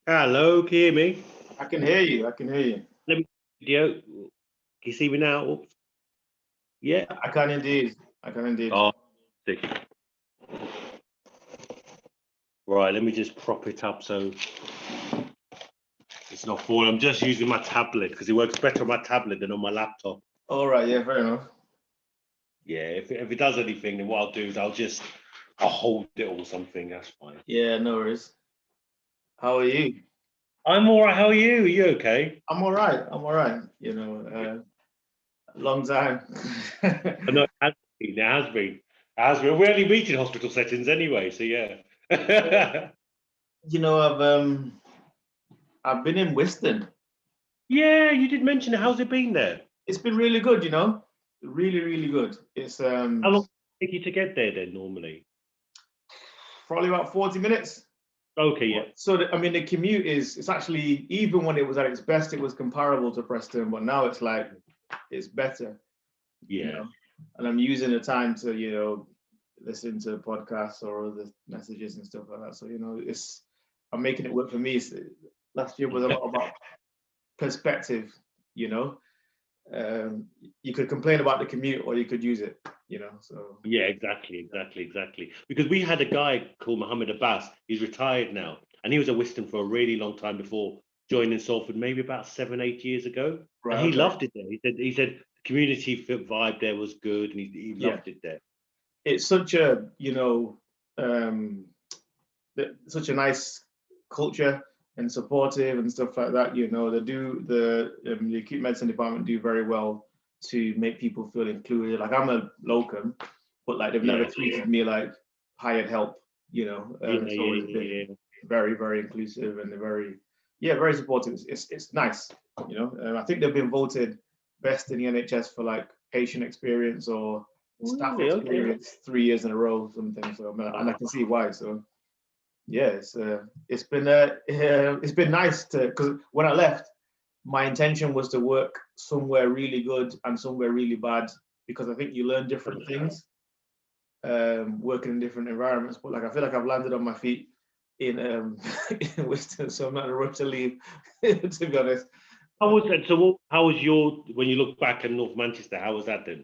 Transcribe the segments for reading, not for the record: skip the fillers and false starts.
Hello, can you hear me? I can hear you. I can hear you. Let me video. Can you see me now? Oops. Yeah. I can indeed. I can indeed. Oh, sticky. Right, let me just prop it up so it's not falling. I'm just using my tablet because it works better on my tablet than on my laptop. All right. Yeah. Fair enough. Yeah, if it does anything, then what I'll do is I'll hold it or something. That's fine. Yeah. No worries. How are you? I'm all right. How are you? Are you okay? I'm all right. I'm all right. Long time. I know it has been. It has been. It has been. We only meet in hospital settings anyway, so yeah. you know, I've been in Whiston. Yeah, you did mention it. How's it been there? It's been really good. Really, really good. It's How long does it take you to get there then normally? probably about 40 minutes. Okay, yeah. So I mean, the commute it's actually, even when it was at its best, it was comparable to Preston, but now it's like it's better. Yeah. And I'm using the time to listen to podcasts or other messages and stuff like that. So I'm making it work for me. Last year was a lot about perspective. You know, you could complain about the commute or you could use it. So Yeah, exactly. Because we had a guy called Mohammed Abbas. He's retired now, and he was at Wiston for a really long time before joining Salford, maybe about 7, 8 years ago. right, And he okay. loved it there. He said the community vibe there was good, and he loved it there. It's such a such a nice culture and supportive and stuff like that. The acute medicine department do very well to make people feel included. Like, I'm a locum, but like they've never treated me like hired help. It's always been very, very inclusive, and they're very supportive. It's nice. I think they've been voted best in the NHS for like patient experience or staff experience 3 years in a row or something. So and I can see why. So yeah, it's been nice because when I left, my intention was to work somewhere really good and somewhere really bad, because I think you learn different things working in different environments. But like, I feel like I've landed on my feet in in Whiston, so I'm not in a rush to leave. To be honest. How was that? So how was when you look back at North Manchester? How was that then?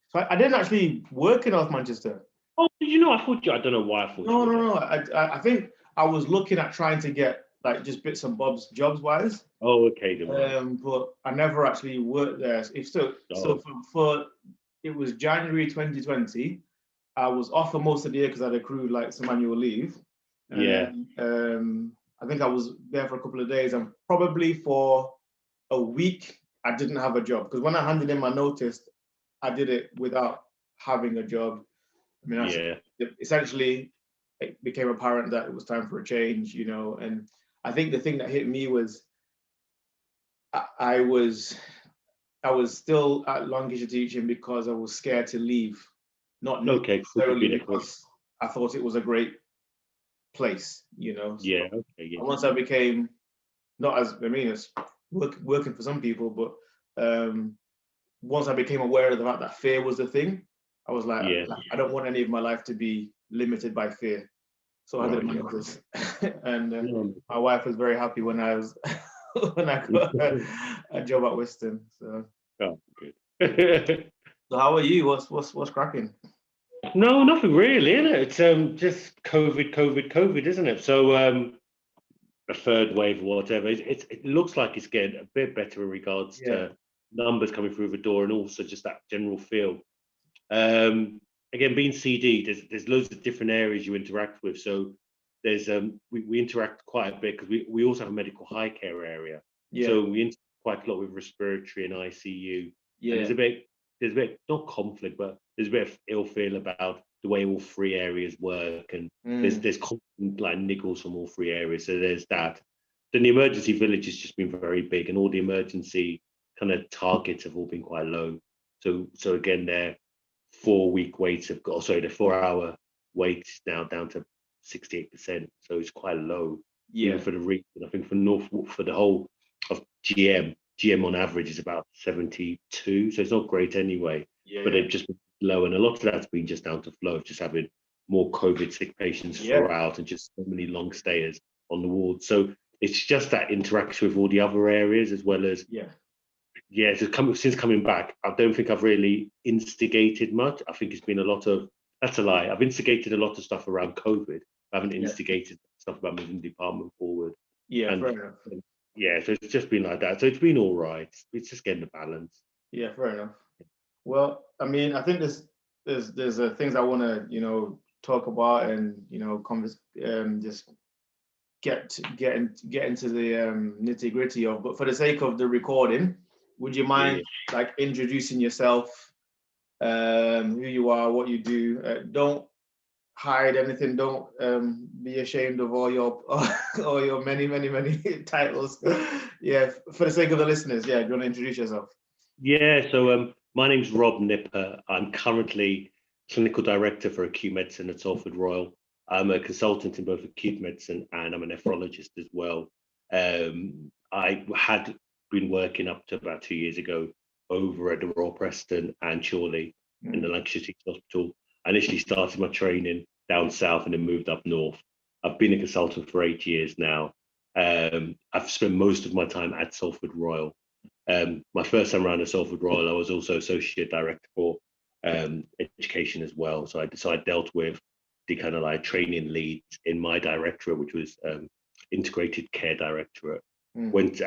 So I didn't actually work in North Manchester. Oh, did you know? I don't know why I thought you were there. No. I think I was looking at trying to get like just bits and bobs jobs wise. Oh, okay. But I never actually worked there. For it was January 2020. I was off for most of the year because I'd accrued like some annual leave. Yeah. I think I was there for a couple of days, and probably for a week I didn't have a job, because when I handed in my notice, I did it without having a job. I mean, essentially, it became apparent that it was time for a change, and I think the thing that hit me was I was still at Lancashire teaching because I was scared to leave, not necessarily because I thought it was a great place, So yeah. Okay. Yeah. once I became, not as I mean, it's working for some people, but once I became aware of the fact that fear was the thing, I was like, I don't want any of my life to be limited by fear. So I did my notice, and my wife was very happy when I was when I got a job at Whiston. So, good. So how are you? What's cracking? No, nothing really, isn't it? It's just COVID, isn't it? So a third wave or whatever. It looks like it's getting a bit better in regards to numbers coming through the door, and also just that general feel. Again, being CD, there's loads of different areas you interact with. So there's we interact quite a bit because we also have a medical high care area. So we interact quite a lot with respiratory and ICU. And there's a bit not conflict, but there's a bit of ill feel about the way all three areas work, and there's constant like niggles from all three areas. So there's that. Then the emergency village has just been very big, and all the emergency kind of targets have all been quite low. So again, their 4-week waits have got, sorry, the 4-hour wait is now down to 68%. So it's quite low. Even for the region. I think for the whole of GM on average is about 72. So it's not great anyway. But they've just been low, and a lot of that's been just down to flow of just having more COVID sick patients throughout, and just so many long stayers on the ward. So it's just that interaction with all the other areas as well as so since coming back, I don't think I've really instigated much. I think it's been a lot of, that's a lie. I've instigated a lot of stuff around COVID. I haven't instigated stuff about moving the department forward. Yeah, and, fair enough. So it's just been like that. So it's been all right. It's just getting the balance. Yeah, fair enough. Well, I mean, I think there's things I want to talk about and just get into the nitty gritty of. But for the sake of the recording, would you mind like introducing yourself, who you are, what you do? Don't hide anything. Don't be ashamed of all your many titles. Yeah, for the sake of the listeners. Yeah, do you want to introduce yourself? Yeah. So my name's Rob Nipah. I'm currently clinical director for acute medicine at Salford Royal. I'm a consultant in both acute medicine and I'm a nephrologist as well. I had been working up to about 2 years ago over at the Royal Preston and Chorley in the Lancashire Teaching Hospital. I initially started my training down south and then moved up north. I've been a consultant for 8 years now. I've spent most of my time at Salford Royal. My first time around at Salford Royal, I was also associate director for education as well. So I dealt with the kind of like training leads in my directorate, which was integrated care directorate. Went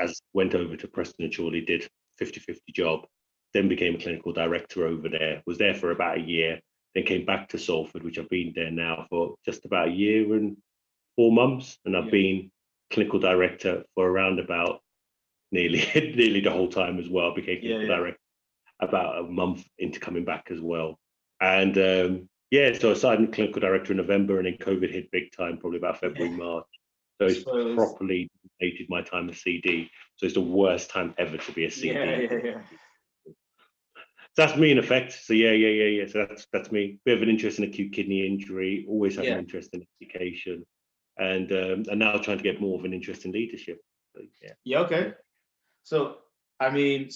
over to Preston and Chorley, did 50-50 job, then became a clinical director over there. Was there for about a year, then came back to Salford, which I've been there now for just about a year and 4 months, and I've been clinical director for around about nearly the whole time as well. Became clinical director about a month into coming back as well. And so I started clinical director in November, and then COVID hit big time, probably about February, March. So it's properly dated my time as CD. So it's the worst time ever to be a CD. So that's me in effect. So yeah. So that's me. Bit of an interest in acute kidney injury. Always had an interest in education, and now trying to get more of an interest in leadership. So, okay. So I mean,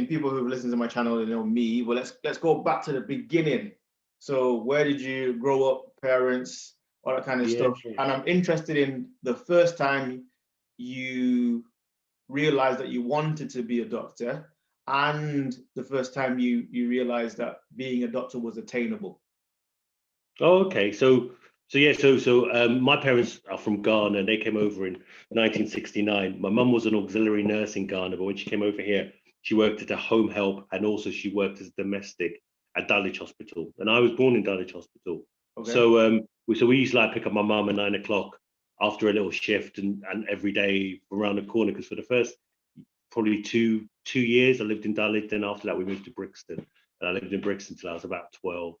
people who've listened to my channel, they know me. Well, let's go back to the beginning. So where did you grow up? Parents, all that kind of stuff. And I'm interested in the first time you realized that you wanted to be a doctor, and the first time you realized that being a doctor was attainable. Oh, okay. So my parents are from Ghana. They came over in 1969. My mum was an auxiliary nurse in Ghana, but when she came over here, she worked at a home help, and also she worked as a domestic at Dulwich Hospital. And I was born in Dulwich Hospital. Okay. So we used to like pick up my mum at 9 o'clock after a little shift, and every day around the corner, because for the first probably two years I lived in Dulwich. Then after that we moved to Brixton, and I lived in Brixton till I was about 12.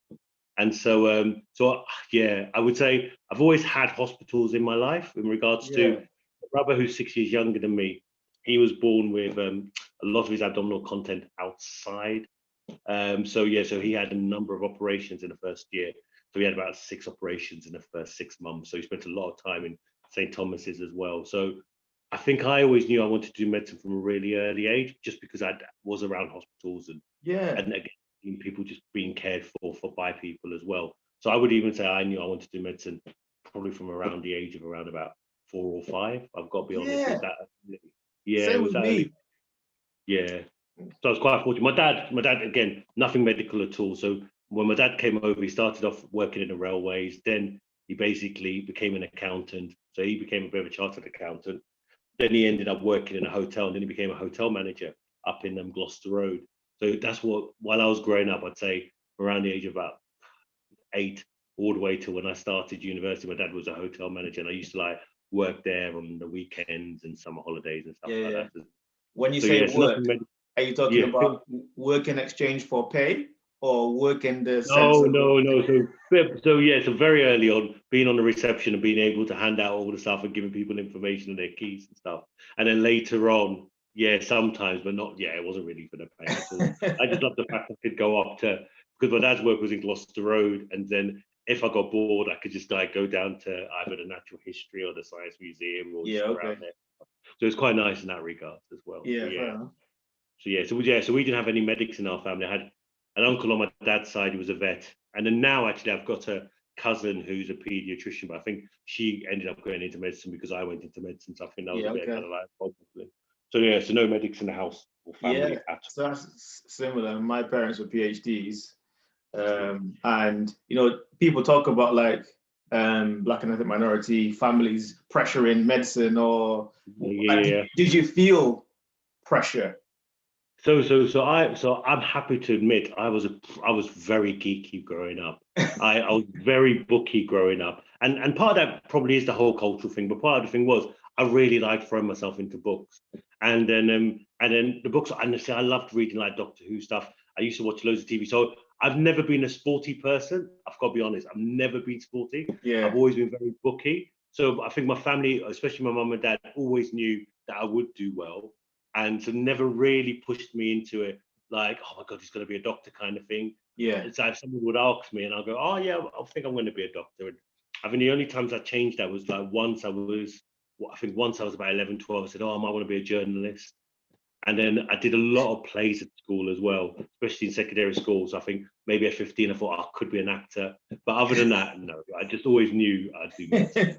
And so I would say I've always had hospitals in my life. In regards to a brother who's 6 years younger than me, he was born with a lot of his abdominal content outside. So he had a number of operations in the first year. So he had about 6 operations in the first 6 months. So he spent a lot of time in St. Thomas's as well. So I think I always knew I wanted to do medicine from a really early age, just because I was around hospitals and again, people just being cared for by people as well. So I would even say I knew I wanted to do medicine probably from around the age of around about 4 or 5. I've got to be honest with that. Same with me. Yeah. So I was quite fortunate. My dad, again, nothing medical at all. So when my dad came over, he started off working in the railways. Then he basically became an accountant. So he became a bit of a chartered accountant. Then he ended up working in a hotel, and then he became a hotel manager up in Gloucester Road. So that's what, while I was growing up, I'd say around the age of about 8, all the way to when I started university, my dad was a hotel manager, and I used to like work there on the weekends and summer holidays and stuff like that. When you say work, are you talking about work in exchange for pay, or work in the sense No. So very early on, being on the reception and being able to hand out all the stuff and giving people information and their keys and stuff. And then later on, sometimes, but not, it wasn't really for the pay at all. I just loved the fact I could go up to, because my dad's work was in Gloucester Road, and then if I got bored, I could just like go down to either the Natural History or the Science Museum or just around there. So it's quite nice in that regard as well. So we didn't have any medics in our family. I had an uncle on my dad's side who was a vet, and then now actually I've got a cousin who's a pediatrician, but I think she ended up going into medicine because I went into medicine. So I think that was a bit kind of like probably. So yeah, so no medics in the house or family at So that's similar. My parents were PhDs, and people talk about like black and ethnic minority families pressuring medicine, or did you feel pressure? So I'm happy to admit I was very geeky growing up. I was very booky growing up, and part of that probably is the whole cultural thing. But part of the thing was I really liked throwing myself into books, and then the books. Honestly, I loved reading like Doctor Who stuff. I used to watch loads of TV. So I've never been a sporty person. I've got to be honest. I've never been sporty. Yeah. I've always been very booky. So I think my family, especially my mum and dad, always knew that I would do well. And so never really pushed me into it like, oh my God, he's going to be a doctor kind of thing. Yeah. It's like someone would ask me and I'll go, oh yeah, I think I'm going to be a doctor. And I think the only times I changed that was like once I was about 11, 12, I said, oh, I might want to be a journalist. And then I did a lot of plays at school as well, especially in secondary schools. So I think maybe at 15, I thought I could be an actor. But other than that, no, I just always knew I'd do medicine.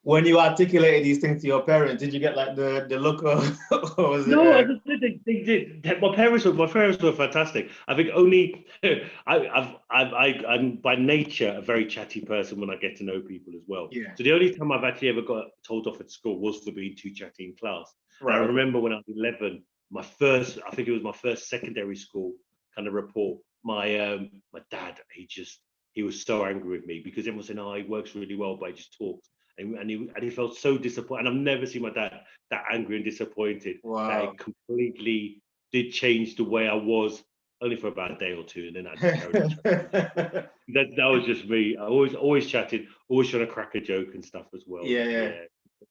When you articulated these things to your parents, did you get like the look of, or was No, it? they did. My parents were fantastic. I think only I'm by nature a very chatty person when I get to know people as well. Yeah. So the only time I've actually ever got told off at school was for being too chatty in class. Right. I remember when I was 11, I think it was my first secondary school kind of report. My dad, he was so angry with me because everyone said, "No, he works really well, but he just talks." And he felt so disappointed. And I've never seen my dad that angry and disappointed. Wow. That it completely did change the way I was, only for about a day or two, and then I just carried on. That was just me. I always chatted, always trying to crack a joke and stuff as well. Yeah.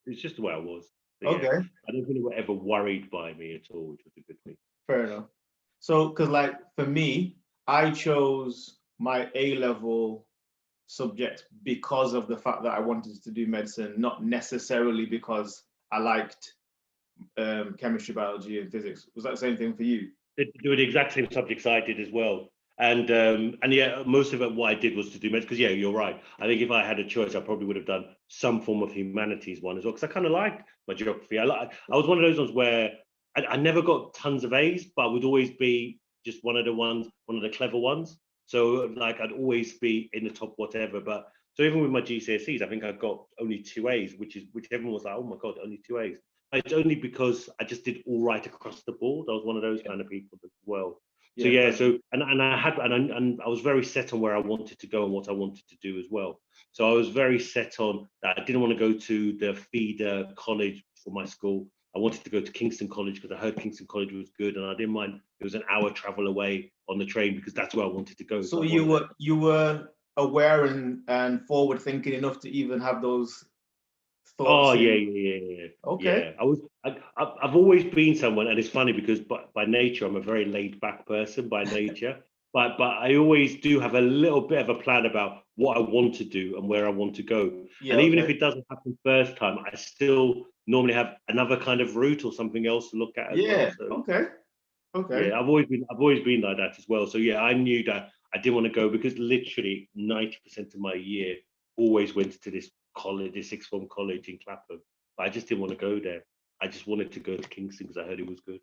It's just the way I was. But Okay. yeah, I don't think they were ever worried by me at all, which was a good thing. Fair enough. So, because like for me, I chose my A-level subject because of the fact that I wanted to do medicine, not necessarily because I liked chemistry, biology, and physics. Was that the same thing for you? They were the exact same subjects I did as well. And yeah, most of it, what I did was to do medicine, because yeah, you're right. I think if I had a choice, I probably would have done some form of humanities one as well, because I kind of liked my geography. I was one of those ones where I never got tons of A's, but I would always be just one of the clever ones. So like I'd always be in the top whatever. But so even with my GCSEs, I think I got only 2 A's, which everyone was like, oh my God, only 2 A's. It's only because I just did all right across the board. I was one of those kind of people as well. So yeah, so and I was very set on where I wanted to go and what I wanted to do as well. So I was very set on that. I didn't want to go to the feeder college for my school. I wanted to go to Kingston College because I heard Kingston College was good, and I didn't mind it was an hour travel away on the train because that's where I wanted to go. So you were aware and forward thinking enough to even have those thoughts. Oh yeah. Okay. Yeah. I've always been someone, and it's funny because by nature I'm a very laid back person by nature. But I always do have a little bit of a plan about what I want to do and where I want to go. Yeah, and even if it doesn't happen first time, I still normally have another kind of route or something else to look at as well. So, okay. Yeah, I've always been like that as well. So yeah, I knew that I didn't want to go because literally 90% of my year always went to this college, this sixth form college in Clapham. But I just didn't want to go there. I just wanted to go to Kingston because I heard it was good.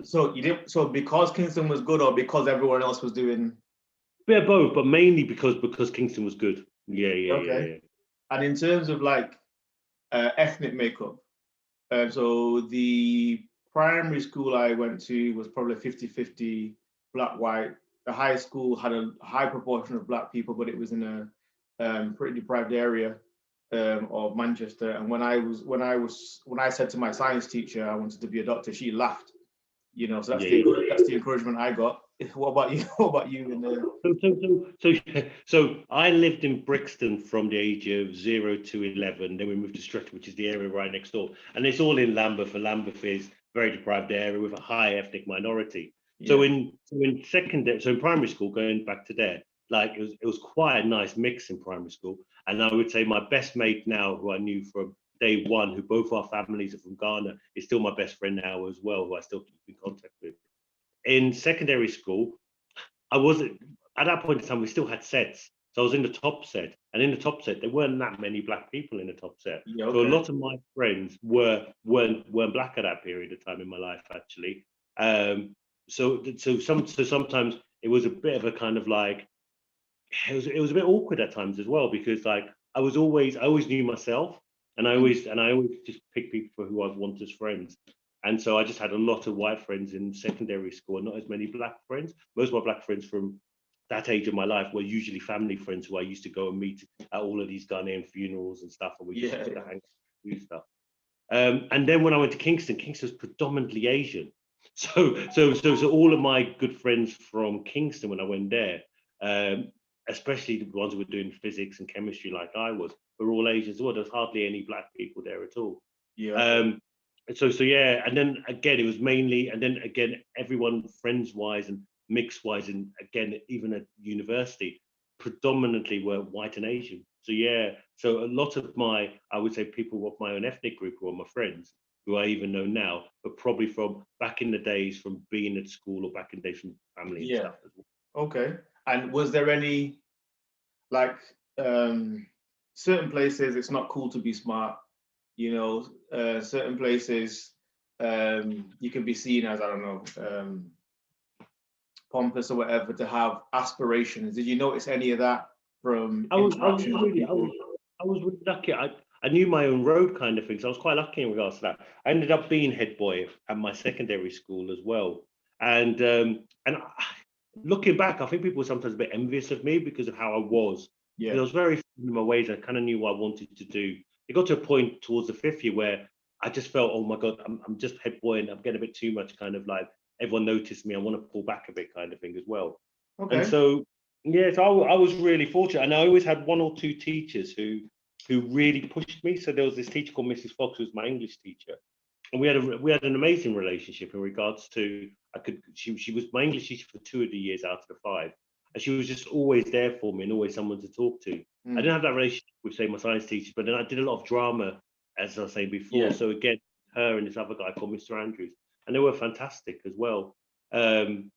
So you didn't. So because Kingston was good, or because everyone else was doing? Yeah, both, but mainly because Kingston was good. Yeah. And in terms of like ethnic makeup, so the primary school I went to was probably 50-50 black, white. The high school had a high proportion of black people, but it was in a pretty deprived area of Manchester. And when I said to my science teacher I wanted to be a doctor, she laughed. So that's the encouragement I got. What about you? What about you? So I lived in Brixton from the age of 0 to 11. Then we moved to Streatham, which is the area right next door, and it's all in Lambeth. And Lambeth is a very deprived area with a high ethnic minority. Yeah. So in primary school, going back to there, like it was quite a nice mix in primary school. And I would say my best mate now, who I knew from day one, who both our families are from Ghana, is still my best friend now as well, who I still keep in contact with. In secondary school, I wasn't at that point in time. We still had sets, So I was in the top set, and in the top set there weren't that many black people in the top set. Yeah, So a okay. lot of my friends weren't black at that period of time in my life, actually. So sometimes it was a bit of a kind of like, it was a bit awkward at times as well, because like I always knew myself, and I always just pick people for who I want as friends. And so I just had a lot of white friends in secondary school and not as many black friends. Most of my black friends from that age of my life were usually family friends who I used to go and meet at all of these Ghanaian funerals and stuff, and we just used to hang out and do stuff. And then when I went to Kingston, Kingston was predominantly Asian. So all of my good friends from Kingston when I went there, um, especially the ones who were doing physics and chemistry like I was, were all Asian as well. There's hardly any black people there at all. Yeah. So yeah, and then again it was mainly, and then again everyone friends wise and mix wise, and again even at university, predominantly were white and Asian. So yeah, so a lot of I would say people of my own ethnic group who are my friends, who I even know now, but probably from back in the days from being at school, or back in the days from family and stuff as well. Okay. And was there any, like, certain places it's not cool to be smart, certain places you can be seen as, I don't know, pompous or whatever, to have aspirations? Did you notice any of that from interactions with people? I was really lucky. I knew my own road kind of thing, so I was quite lucky in regards to that. I ended up being head boy at my secondary school as well, and looking back, I think people were sometimes a bit envious of me because of how I was. Yeah. I was very in my ways. I kind of knew what I wanted to do. It got to a point towards the fifth year where I just felt, oh my God, I'm just head boy and I'm getting a bit too much, kind of like everyone noticed me. I want to pull back a bit, kind of thing as well. Okay. And so, yes, I was really fortunate. And I always had one or two teachers who really pushed me. So there was this teacher called Mrs. Fox, who was my English teacher. And we had an amazing relationship in regards to, she was my English teacher for 2 of the years out of the 5. And she was just always there for me and always someone to talk to. I didn't have that relationship with, say, my science teachers, but then I did a lot of drama, as I was saying before. Yeah. So again, her and this other guy called Mr. Andrews, and they were fantastic as well. And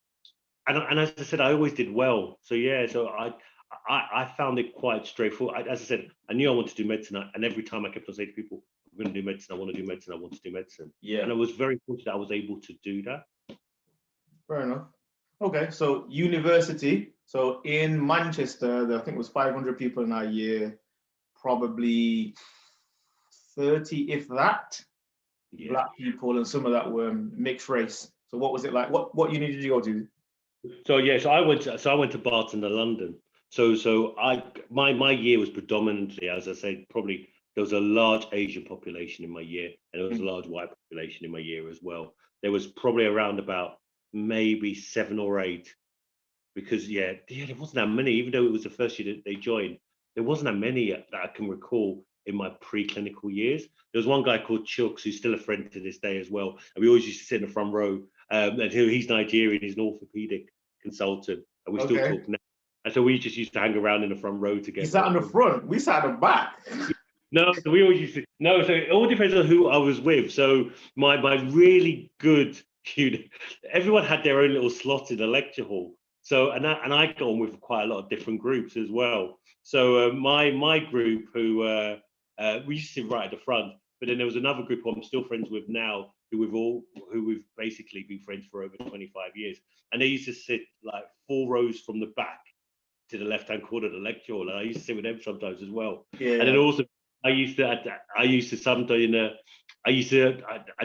as I said, I always did well. So yeah, so I found it quite straightforward. As I said, I knew I wanted to do medicine, and every time I kept on saying to people, I'm going to do medicine, I want to do medicine, I want to do medicine. Yeah. And I was very fortunate I was able to do that. Fair enough. Okay, so university. So in Manchester, I think it was 500 people in our year, probably 30, if that, black people, and some of that were mixed race. So what was it like? What uni did you go to? So yeah, so I went to Barton to London. So my year was predominantly, as I said, probably there was a large Asian population in my year, and there was a large white population in my year as well. There was probably around about maybe 7 or 8, because there wasn't that many, even though it was the first year that they joined. There wasn't that many that I can recall in my pre-clinical years. There was one guy called Chucks, who's still a friend to this day as well, and we always used to sit in the front row. And he's Nigerian, he's an orthopedic consultant, and we still talk now. And so we just used to hang around in the front row together. You sat in the front, we sat in the back. No, so we always used to. No, so it all depends on who I was with. So my really good, everyone had their own little slot in the lecture hall. So and I got on with quite a lot of different groups as well. So my group, who we used to sit right at the front, but then there was another group who I'm still friends with now, who we've basically been friends for over 25 years, and they used to sit like 4 rows from the back to the left-hand corner of the lecture hall, and I used to sit with them sometimes as well. Yeah. And then also I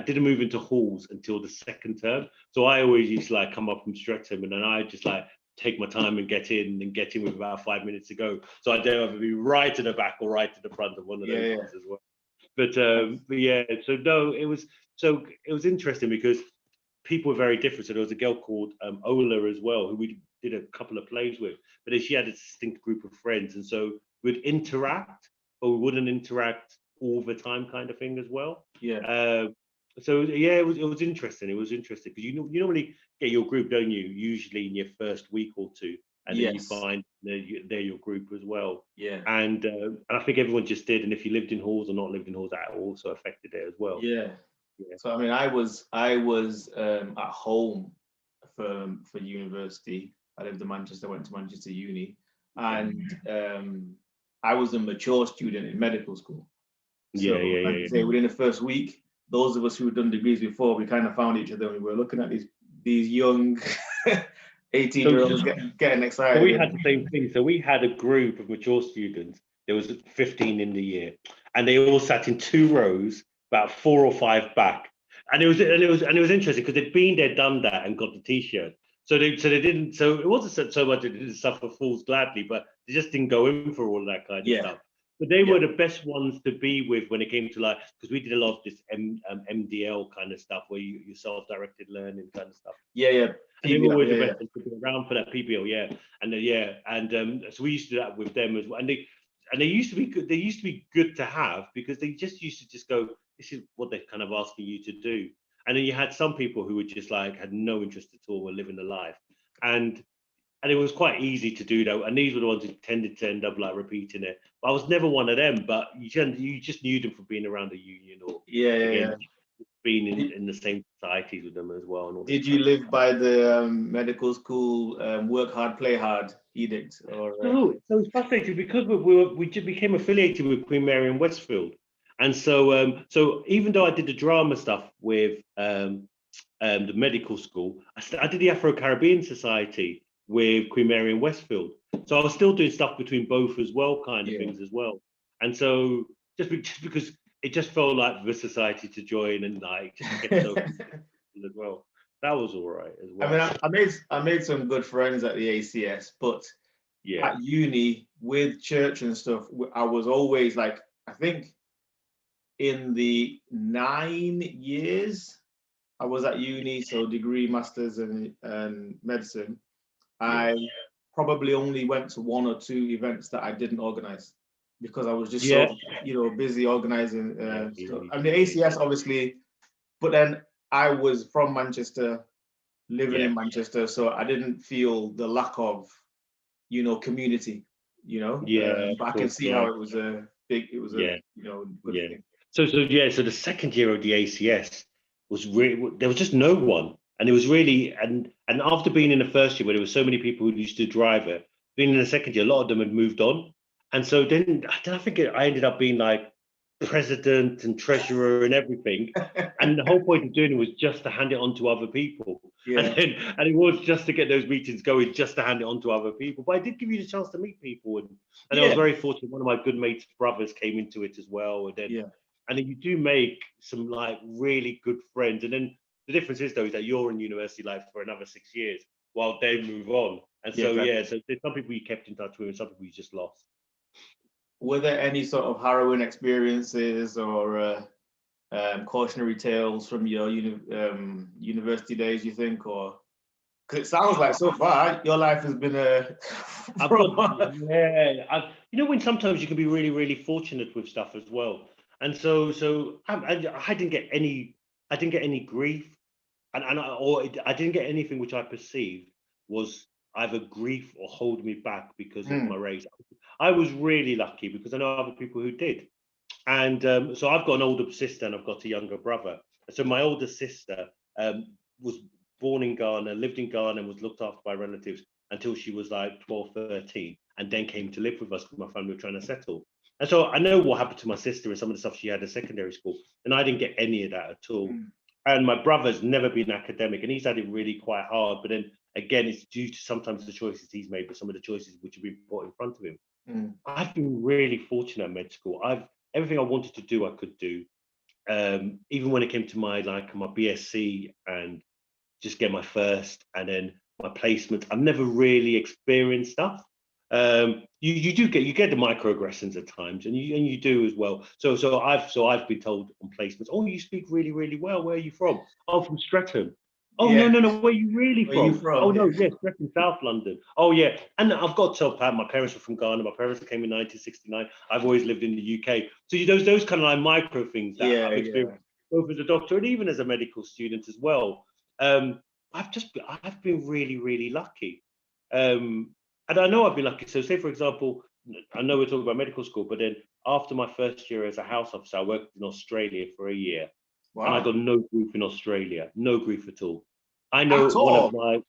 didn't move into halls until the second term, so I always used to like come up from Streatham, and then I just like take my time and get in with about 5 minutes to go. So I don't have to be right to the back or right to the front of one of those ones as well. But yeah, so no, it was interesting because people were very different. So there was a girl called Ola as well, who we did a couple of plays with, but then she had a distinct group of friends, and so we'd interact, but we wouldn't interact all the time, kind of thing as well. Yeah. So yeah, it was interesting. It was interesting because you normally get your group, don't you? Usually in your first week or two, and then you find they're your group as well. Yeah. And I think everyone just did. And if you lived in halls or not lived in halls, that also affected it as well. Yeah. So I mean, I was at home for university. I lived in Manchester, went to Manchester Uni, and I was a mature student in medical school. So, like I say, within the first week, those of us who had done degrees before, we kind of found each other, and we were looking at these young 18-year-olds getting excited. So we had the same thing. So we had a group of mature students. There was 15 in the year, and they all sat in 2 rows, about 4 or 5 back. And it was interesting because they'd been there, done that, and got the T-shirt. So they didn't. So it wasn't so much they didn't suffer fools gladly, but they just didn't go in for all that kind of stuff. But they were the best ones to be with when it came to, like, because we did a lot of this MDL kind of stuff where you self-directed learning kind of stuff. And they were always the best ones to be around for that PBL, and so we used to do that with them as well. And they used to be good. They used to be good to have because they just used to just go, this is what they're kind of asking you to do. And then you had some people who were just like had no interest at all, were living the life, and it was quite easy to do that. And these were the ones who tended to end up like repeating it. But I was never one of them. But you just knew them from being around the union or being in the same societies with them as well. And all did you live by the medical school work hard, play hard edict? Or so it's fascinating because we just became affiliated with Queen Mary in Westfield, and so even though I did the drama stuff with the medical school, I did the Afro-Caribbean Society with Queen Mary in Westfield. So I was still doing stuff between both as well, kind of things as well. And so just because it just felt like the society to join and like just get so as well. That was all right as well. I mean, I made some good friends at the ACS, but at uni with church and stuff, I was always like, I think in the 9 years I was at uni, so degree, masters, and medicine, I probably only went to 1 or 2 events that I didn't organize because I was just so busy organizing stuff. I mean, the ACS obviously, but then I was from Manchester, living in Manchester, so I didn't feel the lack of, community, but I can see how it was a good thing. So the second year of the ACS was really, there was just no one. And it was really, and after being in the first year where there were so many people who used to drive it, being in the second year, a lot of them had moved on. And so then I think I ended up being like president and treasurer and everything. And the whole point of doing it was just to hand it on to other people. And it was just to get those meetings going, just to hand it on to other people. But I did give you the chance to meet people. And I was very fortunate. One of my good mates' brothers came into it as well. And then you do make some like really good friends. And then the difference is, though, is that you're in university life for another 6 years while they move on. And so, so there's some people you kept in touch with and some people you just lost. Were there any sort of harrowing experiences or cautionary tales from your university days, you think? Or because it sounds like so far your life has been when sometimes you can be really, really fortunate with stuff as well. And so I didn't get any grief. And I didn't get anything which I perceived was either grief or hold me back because of my race. I was really lucky because I know other people who did. And so I've got an older sister and I've got a younger brother. So my older sister was born in Ghana, lived in Ghana and was looked after by relatives until she was like 12, 13, and then came to live with us because my family were trying to settle. And so I know what happened to my sister and some of the stuff she had at secondary school, and I didn't get any of that at all. And my brother's never been academic, and he's had it really quite hard. But then again, it's due to sometimes the choices he's made, but some of the choices which have been put in front of him. I've been really fortunate at med school. Everything I wanted to do, I could do. Even when it came to my BSc and just get my first, and then my placement, I've never really experienced stuff. You get the microaggressions at times, and you do as well. So I've been told on placements, oh, you speak really, really well. Where are you from? Oh, from Streatham. Oh, no, where are you really from? Oh, no, yes, Streatham, South London. Oh, yeah. And I've got to tell Pat, my parents were from Ghana. My parents came in 1969. I've always lived in the UK. So those kind of like micro things that I've experienced both as a doctor and even as a medical student as well. I've been really, really lucky. And I know I've been lucky. So say, for example, I know we're talking about medical school, but then after my first year as a house officer, I worked in Australia for a year. Wow. And I got no grief in Australia, no grief at all. I know one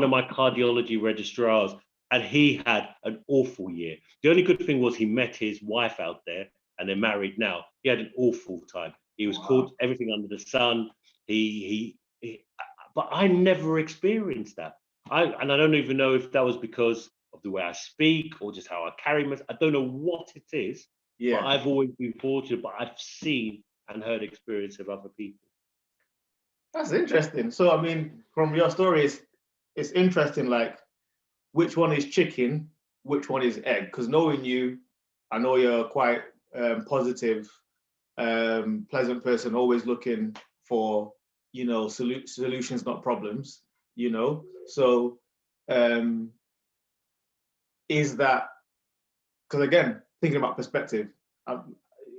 of my cardiology registrars and he had an awful year. The only good thing was he met his wife out there, and they're married now. He had an awful time. He was called everything under the sun. But I never experienced that. I don't even know if that was because of the way I speak or just how I carry myself. I don't know what it is. But I've always been fortunate. But I've seen and heard experience of other people. That's interesting. So I mean, from your story, it's interesting. Like, which one is chicken, which one is egg? Because knowing you, I know you're quite positive, pleasant person, always looking for, you know, solutions, not problems, you know. So is that, because again, thinking about perspective,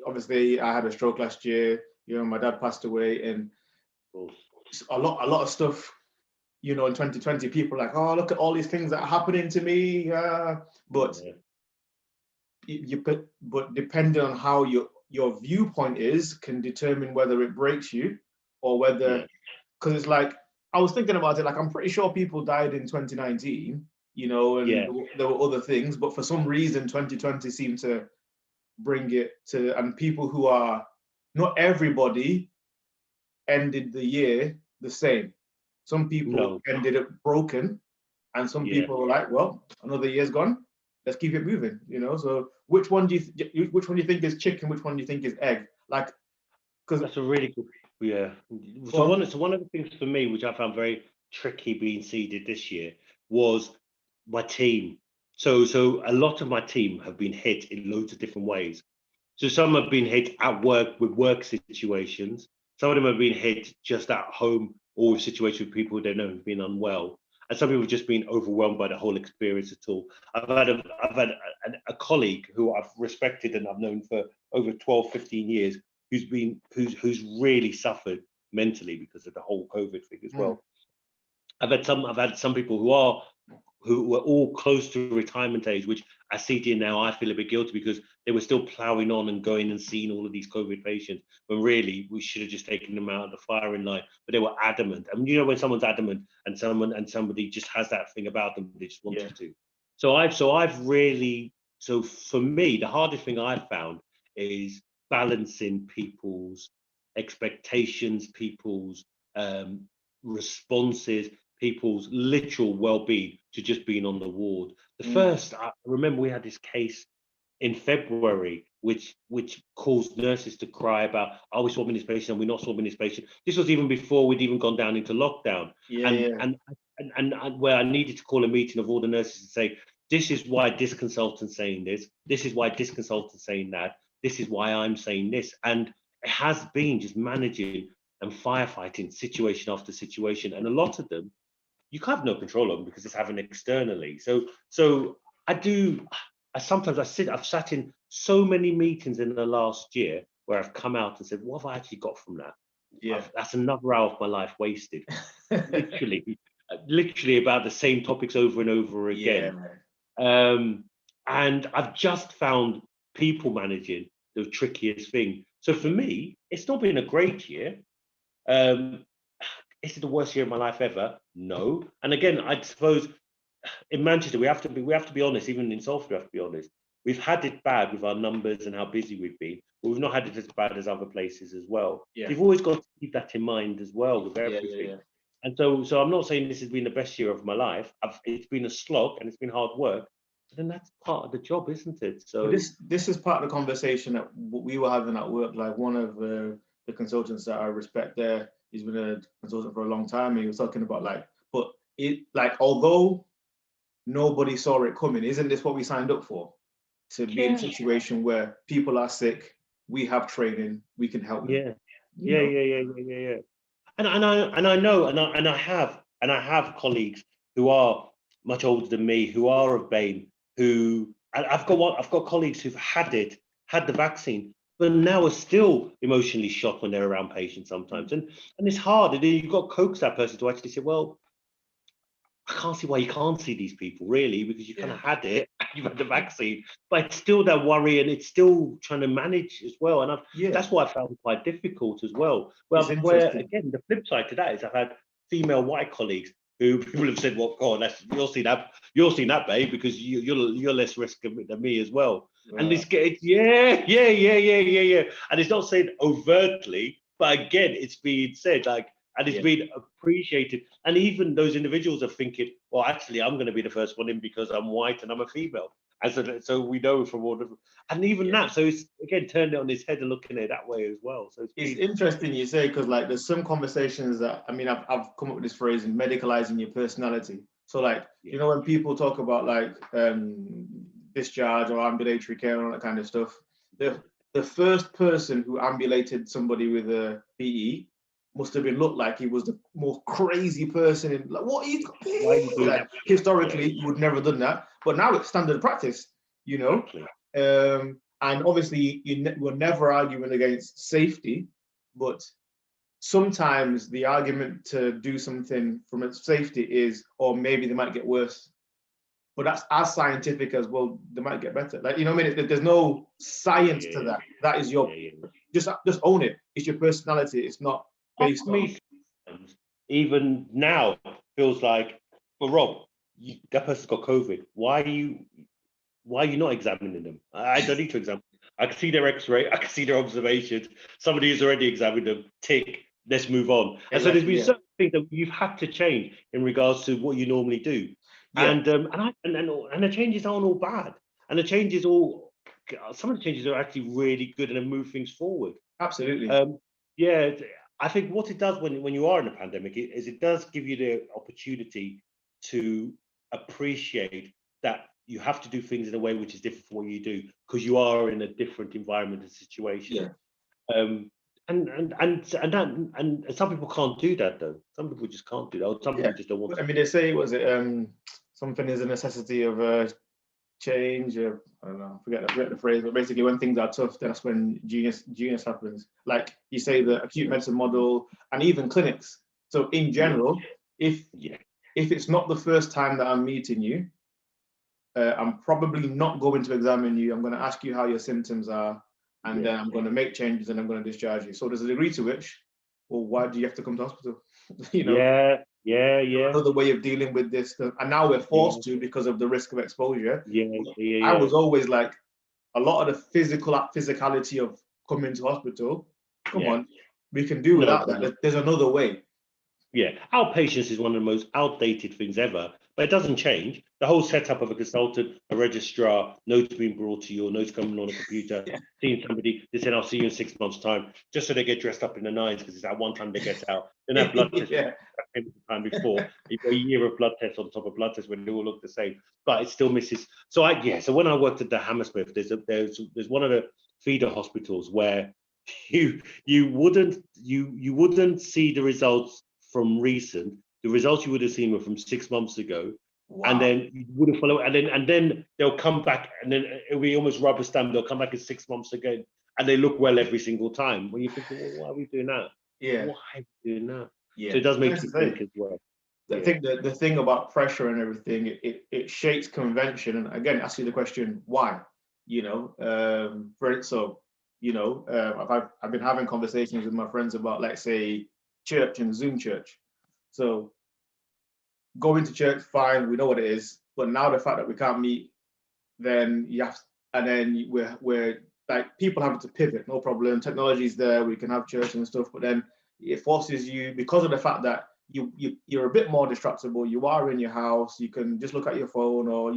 obviously I had a stroke last year, you know, my dad passed away, and a lot of stuff, you know, in 2020, people are like, oh, look at all these things that are happening to me. But depending on how your viewpoint is, can determine whether it breaks you or whether, because it's like, I was thinking about it, like, I'm pretty sure people died in 2019, you know, and there were other things, but for some reason, 2020 seemed to bring it to, and people who are, not everybody ended the year the same. Some people ended up broken, and some people were like, well, another year's gone, let's keep it moving, you know. So which one do you think is chicken, which one do you think is egg? Like, because that's a really good, So one of the things for me, which I found very tricky being seeded this year, was my team. So a lot of my team have been hit in loads of different ways. So some have been hit at work with work situations. Some of them have been hit just at home or with situations with people they know have been unwell. And some people have just been overwhelmed by the whole experience at all. I've had a colleague who I've respected and I've known for over 12, 15 years, who's really suffered mentally because of the whole COVID thing as well. I've had some people who were all close to retirement age, which I see now, I feel a bit guilty because they were still ploughing on and going and seeing all of these COVID patients, when really we should have just taken them out of the firing line. But they were adamant. I mean, you know, when someone's adamant and somebody just has that thing about them, they just wanted to. So for me, the hardest thing I've found is balancing people's expectations, people's responses, people's literal well-being to just being on the ward. First, I remember we had this case in February, which caused nurses to cry about, are we swabbing this patient? Are we not swabbing this patient? This was even before we'd even gone down into lockdown. And where I needed to call a meeting of all the nurses and say, this is why this consultant's saying this is why this consultant's saying that, this is why I'm saying this. And it has been just managing and firefighting situation after situation. And a lot of them, you have no control over because it's happening externally. So I've sat in so many meetings in the last year where I've come out and said, what have I actually got from that? That's another hour of my life wasted. literally about the same topics over and over again. And I've just found people managing the trickiest thing. So for me, it's not been a great year. Is it the worst year of my life ever? No. And again, I suppose in Manchester, we have to be honest. Even in Salford, we have to be honest. We've had it bad with our numbers and how busy we've been, but we've not had it as bad as other places as well. You've always got to keep that in mind as well with everything. And so I'm not saying this has been the best year of my life. It's been a slog and it's been hard work. But then that's part of the job, isn't it? So this is part of the conversation that we were having at work. Like, one of the consultants that I respect there, he's been a consultant for a long time, and he was talking about although nobody saw it coming, isn't this what we signed up for? To be in a situation where people are sick, we have training, we can help them. Yeah. And I have colleagues who are much older than me, who are of BAME, I've got colleagues who've had the vaccine, but now are still emotionally shocked when they're around patients sometimes. And it's hard. And you've got to coax that person to actually say, well, I can't see why you can't see these people, really, because you kind of had it, you've had the vaccine, but it's still that worry, and it's still trying to manage as well. And that's what I found quite difficult as well. Well, where again, the flip side to that is I've had female white colleagues who people have said, well, God, you'll see that, babe, because you're less risk than me as well. Wow. And it's getting, yeah. And it's not said overtly, but again, it's being said like, and it's being appreciated. And even those individuals are thinking, well, actually, I'm going to be the first one in because I'm white and I'm a female. And so we know from all of, and even that, so it's again turned it on its head and looking at it that way as well. So it's interesting you say, because like there's some conversations that, I mean, I've come up with this phrase, in medicalizing your personality. So like, you know, when people talk about like discharge or ambulatory care and all that kind of stuff, the first person who ambulated somebody with a PE must have been looked like he was the most crazy person in, like, what are you doing? Like, historically, you would never have done that, but now it's standard practice, you know. And obviously, we're never arguing against safety, but sometimes the argument to do something from its safety is, or maybe they might get worse. But that's as scientific as, well, they might get better. Like, you know what I mean? There's no science to that. That is your, just own it. It's your personality. It's not based on. Even now, feels like, well, Rob, that person's got COVID. Why are you not examining them? I don't need to examine. I can see their X-ray. I can see their observations. Somebody who's already examined them. Tick. Let's move on. And so there's been certain things that you've had to change in regards to what you normally do. And the changes aren't all bad. And the changes some of the changes are actually really good and have moved things forward. Absolutely. I think what it does when you are in a pandemic is it does give you the opportunity to appreciate that you have to do things in a way which is different from what you do, because you are in a different environment and situation. And some people can't do that though. Some people just can't do that. Or some people just don't want to. I mean, they say, was it something is a necessity of change? I don't know. I forget the phrase. But basically, when things are tough, that's when genius happens. Like you say, the acute medicine model, and even clinics. So in general, if it's not the first time that I'm meeting you, I'm probably not going to examine you. I'm going to ask you how your symptoms are, and then I'm going to make changes, and I'm going to discharge you. So there's a degree to which, well, why do you have to come to hospital? You know. Another way of dealing with this, and now we're forced to because of the risk of exposure. I was always like, a lot of the physicality of coming to hospital. Come on, we can do without that. There's another way. Outpatients is one of the most outdated things ever, but it doesn't change. The whole setup of a consultant, a registrar, notes being brought to you, or notes coming on a computer, seeing somebody, they said, I'll see you in 6 months' time, just so they get dressed up in the nines, because it's that one time they get out. Then have blood tests the time before. You've got a year of blood tests on top of blood tests when they all look the same, but it still misses. So when I worked at the Hammersmith, there's one of the feeder hospitals where you wouldn't see the results from recent. The results you would have seen were from 6 months ago. Wow. And then you would have followed, and then they'll come back, and then it'll be almost rubber stamp. They'll come back in 6 months again, and they look well every single time. When you think, well, why are we doing that? Why are we doing that? So it does make you think as well. I think the thing about pressure and everything, it shakes convention. And again, ask you the question, why? You know, I've been having conversations with my friends about, let's say, church and Zoom church. So going to church, fine, we know what it is. But now the fact that we can't meet, then we're like, people having to pivot, no problem. Technology's there, we can have church and stuff, but then it forces you, because of the fact that you're a bit more distractible. You are in your house, you can just look at your phone, or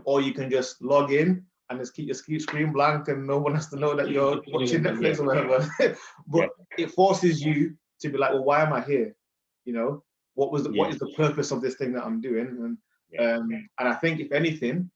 or you can just log in and just keep your screen blank, and no one has to know that you're watching Netflix or whatever. But it forces you to be like, well, why am I here? You know, what is the purpose of this thing that I'm doing? And I think, if anything,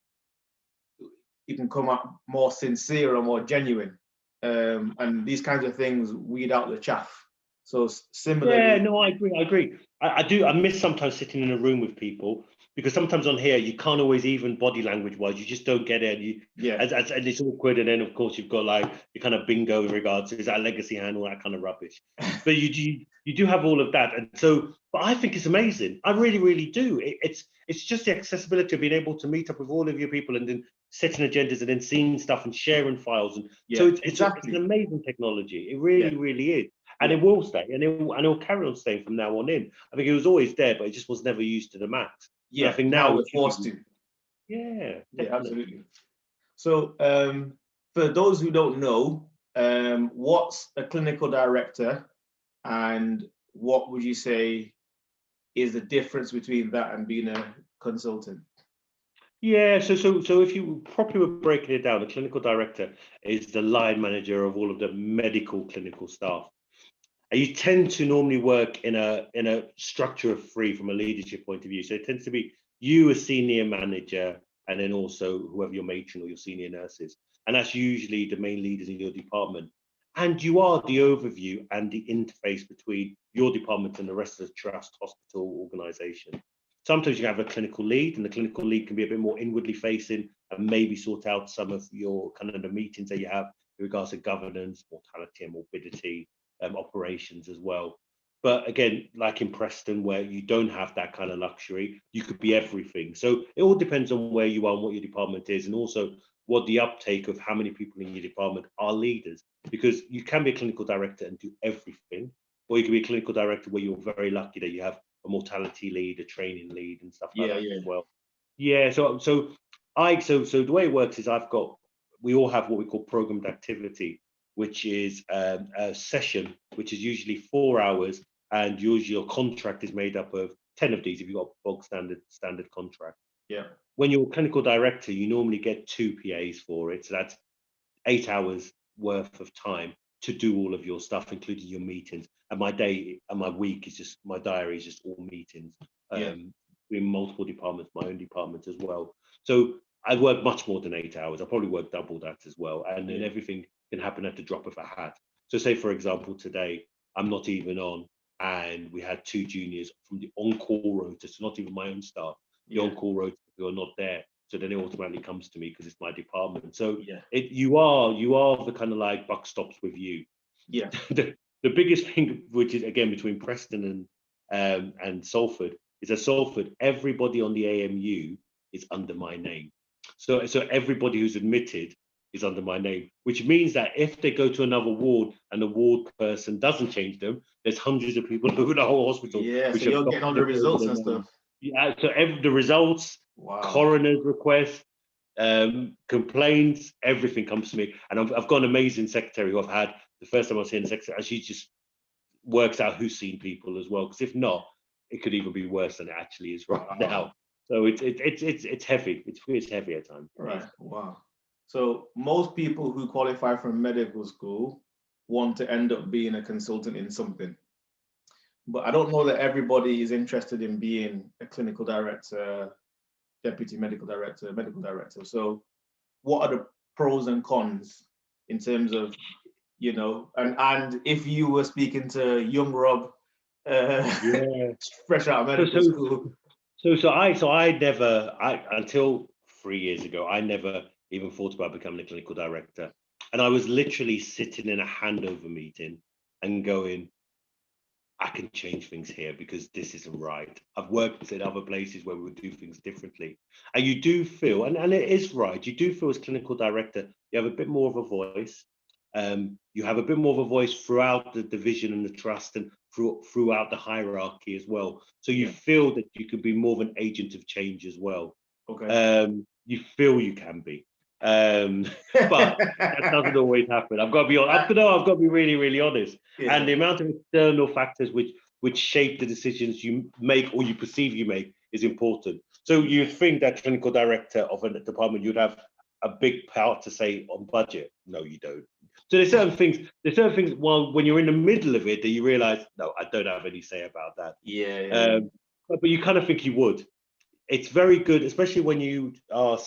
you can come up more sincere or more genuine. And these kinds of things weed out the chaff. So similarly. Yeah, no, I agree. I do. I miss sometimes sitting in a room with people, because sometimes on here you can't always, even body language wise, you just don't get it. And it's awkward. And then of course you've got like your kind of bingo in regards to, is that a legacy hand, all that kind of rubbish. But you do have all of that. And so, but I think it's amazing. I really, really do. It's just the accessibility of being able to meet up with all of your people and then setting agendas and then seeing stuff and sharing files. And so it's an amazing technology. It really, really is. and it will stay, and it'll carry on staying from now on in. I think it was always there, but it just was never used to the max. Yeah, and I think now now we're forced to. Yeah, yeah, absolutely. So for those who don't know, what's a clinical director, and what would you say is the difference between that and being a consultant? Yeah, so if you properly were breaking it down, the clinical director is the line manager of all of the medical clinical staff. And you tend to normally work in a structure of three from a leadership point of view. So it tends to be you, a senior manager, and then also whoever your matron or your senior nurse is. And that's usually the main leaders in your department. And you are the overview and the interface between your department and the rest of the trust, hospital, organization. Sometimes you have a clinical lead, and the clinical lead can be a bit more inwardly facing and maybe sort out some of your kind of the meetings that you have in regards to governance, mortality and morbidity, operations as well. But again, like in Preston, where you don't have that kind of luxury, you could be everything. So it all depends on where you are and what your department is, and also what the uptake of how many people in your department are leaders. Because you can be a clinical director and do everything, or you can be a clinical director where you're very lucky that you have a mortality lead, a training lead, and stuff like that as well. Yeah. So the way it works is we all have what we call programmed activity, which is a session, which is usually 4 hours, and usually your contract is made up of 10 of these if you've got a bog standard contract. Yeah. When you're a clinical director, you normally get 2 PAs for it. So that's 8 hours worth of time to do all of your stuff, including your meetings. And my day and my week is just, my diary is just all meetings in multiple departments, my own department as well. So I work much more than 8 hours. I probably work double that as well. And then everything can happen at the drop of a hat. So say, for example, today, I'm not even on, and we had 2 juniors from the on-call rota, so not even my own staff, the on-call rota who are not there. So then it automatically comes to me because it's my department. So you are the kind of like buck stops with you. Yeah. the biggest thing, which is again between Preston and Salford, is that Salford, everybody on the AMU is under my name. So everybody who's admitted is under my name, which means that if they go to another ward and the ward person doesn't change them, there's hundreds of people who in the whole hospital. Yeah, so you're getting all the results and stuff. Yeah, so the results, coroner's requests, complaints, everything comes to me. And I've got an amazing secretary who I've had the first time I was seeing the secretary, and she just works out who's seen people as well. Because if not, it could even be worse than it actually is right now. So it's heavy. It's heavy at times. Right. Wow. So most people who qualify from medical school want to end up being a consultant in something. But I don't know that everybody is interested in being a clinical director, deputy medical director, medical director. So what are the pros and cons in terms of, and if you were speaking to young Rob, fresh out of medical school. Until 3 years ago, I never even thought about becoming a clinical director. And I was literally sitting in a handover meeting and going, I can change things here because this isn't right. I've worked in other places where we would do things differently. And you do feel, and it is right, you do feel as clinical director, you have a bit more of a voice. You have a bit more of a voice throughout the division and the trust and throughout the hierarchy as well. So you feel that you could be more of an agent of change as well. Okay. You feel you can be. But that doesn't always happen. I've got to be honest. I've got to be really, really honest. And the amount of external factors which shape the decisions you make or you perceive you make is important. So you think that clinical director of a department, you'd have a big part to say on budget. No, you don't. So there's certain things. Well, when you're in the middle of it, that you realise, no, I don't have any say about that. But you kind of think you would. It's very good, especially when you are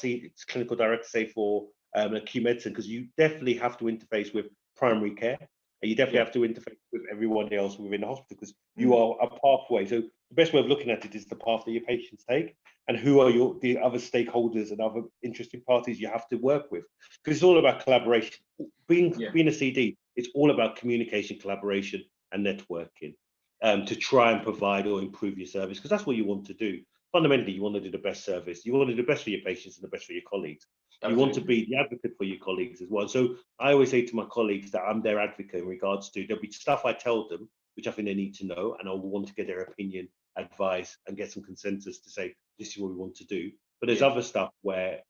clinical director, say for acute medicine, because you definitely have to interface with primary care, and you definitely have to interface with everyone else within the hospital because you are a pathway. So the best way of looking at it is the path that your patients take, and who are the other stakeholders and other interesting parties you have to work with, because it's all about collaboration. Being a CD, it's all about communication, collaboration, and networking to try and provide or improve your service, because that's what you want to do. fundamentally you want to do the best service. You want to do the best for your patients and the best for your colleagues. You want to be the advocate for your colleagues as well. So I always say to my colleagues that I'm their advocate in regards to there'll be stuff I tell them, which I think they need to know, and I want to get their opinion, advice, and get some consensus to say, this is what we want to do. But there's other stuff where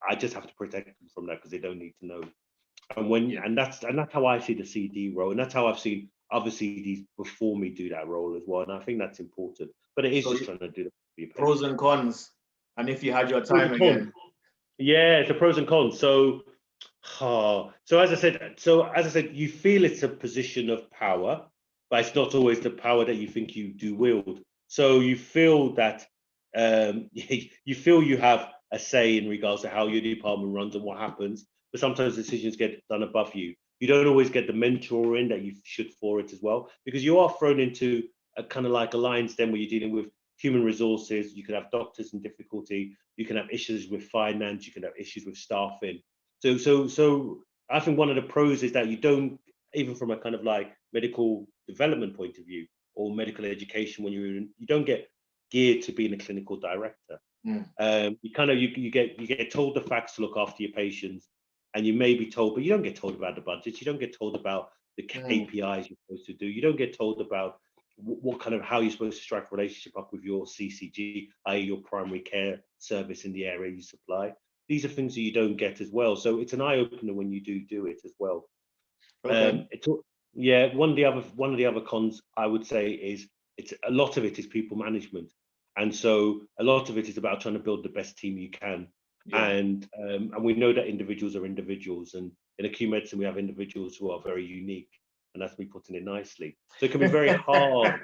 I just have to protect them from that because they don't need to know. And that's how I see the CD role, and that's how I've seen other CDs before me do that role as well. And I think that's important. But it is just trying to do the pros and cons. And if you had your time again. Yeah, the pros and cons. So as I said, you feel it's a position of power, but it's not always the power that you think you do wield. So you feel that you feel you have a say in regards to how your department runs and what happens, but sometimes decisions get done above you. You don't always get the mentoring that you should for it as well, because you are thrown into a kind of like a lion's den where you're dealing with human resources. You can have doctors in difficulty. You can have issues with finance. You can have issues with staffing. So I think one of the pros is that you don't, even from a kind of like medical development point of view or medical education, when you don't get geared to being a clinical director. You get told the facts to look after your patients, and you may be told, but you don't get told about the budgets. You don't get told about the KPIs you're supposed to do. You don't get told about what kind of how you're supposed to strike a relationship up with your CCG, i.e. your primary care service in the area you supply. These are things that you don't get as well. So it's an eye opener when you do it as well. Okay. One of the other cons I would say is it's a lot of it is people management, and so a lot of it is about trying to build the best team you can. And we know that individuals are individuals, and in acute medicine we have individuals who are very unique, and that's me putting it nicely. So it can be very hard.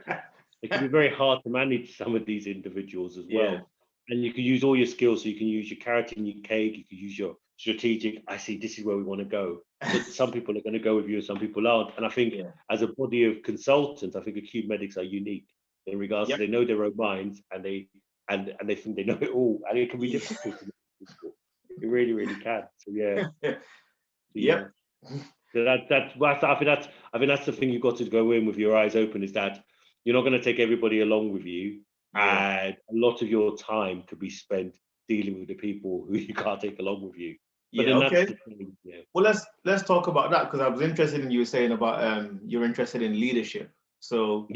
It can be very hard to manage some of these individuals as well. And you can use all your skills. So you can use your carrot and your cake. You can use your strategic. I see this is where we want to go. But some people are going to go with you, and some people aren't. And I think as a body of consultants, I think acute medics are unique in regards to they know their own minds, and they think they know it all, and it can be difficult. It really, really can. So So I think that's the thing you've got to go in with your eyes open, is that you're not going to take everybody along with you, and a lot of your time could be spent dealing with the people who you can't take along with you. But then that's the thing, Well, let's talk about that, because I was interested in you saying about you're interested in leadership. So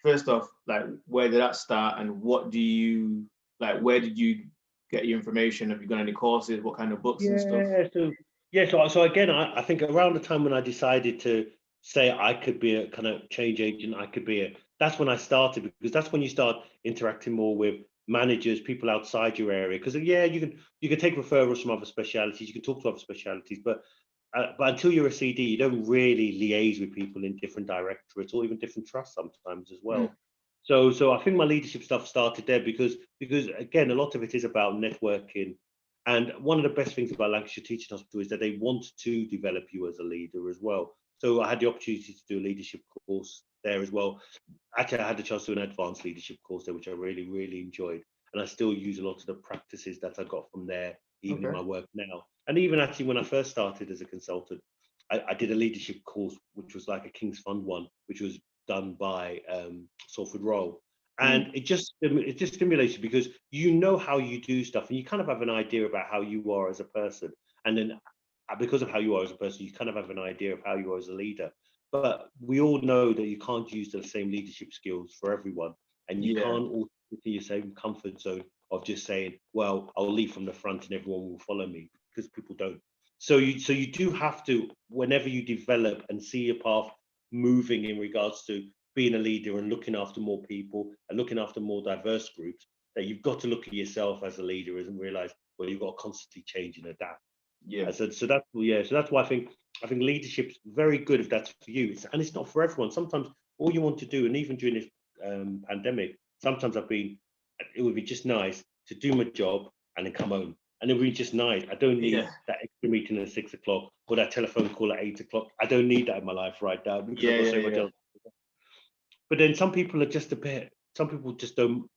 first off, like, where did that start, and what do you like? Where did you get your information? Have you got any courses? What kind of books and stuff? So again, I think around the time when I decided to say I could be a kind of change agent, that's when I started, because that's when you start interacting more with managers, people outside your area. Because you can take referrals from other specialities, you can talk to other specialities, but until you're a CD, you don't really liaise with people in different directorates or even different trusts sometimes as well. So I think my leadership stuff started there because again, a lot of it is about networking. And one of the best things about Lancashire Teaching Hospital is that they want to develop you as a leader as well. So I had the opportunity to do a leadership course there as well. Actually, I had the chance to do an advanced leadership course there, which I really, really enjoyed. And I still use a lot of the practices that I got from there, even in my work now. And even actually when I first started as a consultant, I did a leadership course, which was like a King's Fund one, which was done by Salford Royal. And it just stimulates you, because you know how you do stuff, and you kind of have an idea about how you are as a person. And then because of how you are as a person, you kind of have an idea of how you are as a leader. But we all know that you can't use the same leadership skills for everyone, and you can't all sit in your same comfort zone of just saying, well, I'll lead from the front and everyone will follow me, because people don't. So you do have to, whenever you develop and see a path moving in regards to being a leader and looking after more people and looking after more diverse groups, that you've got to look at yourself as a leader and realize, well, you've got to constantly change and adapt. So that's why I think leadership's very good if that's for you. And it's not for everyone. Sometimes all you want to do, and even during this pandemic, sometimes it would be just nice to do my job and then come home. And it would be just nice. I don't need that extra meeting at 6 o'clock or that telephone call at 8 o'clock. I don't need that in my life right now, because I've got so much else. But then some people are just a bit. Some people just don't.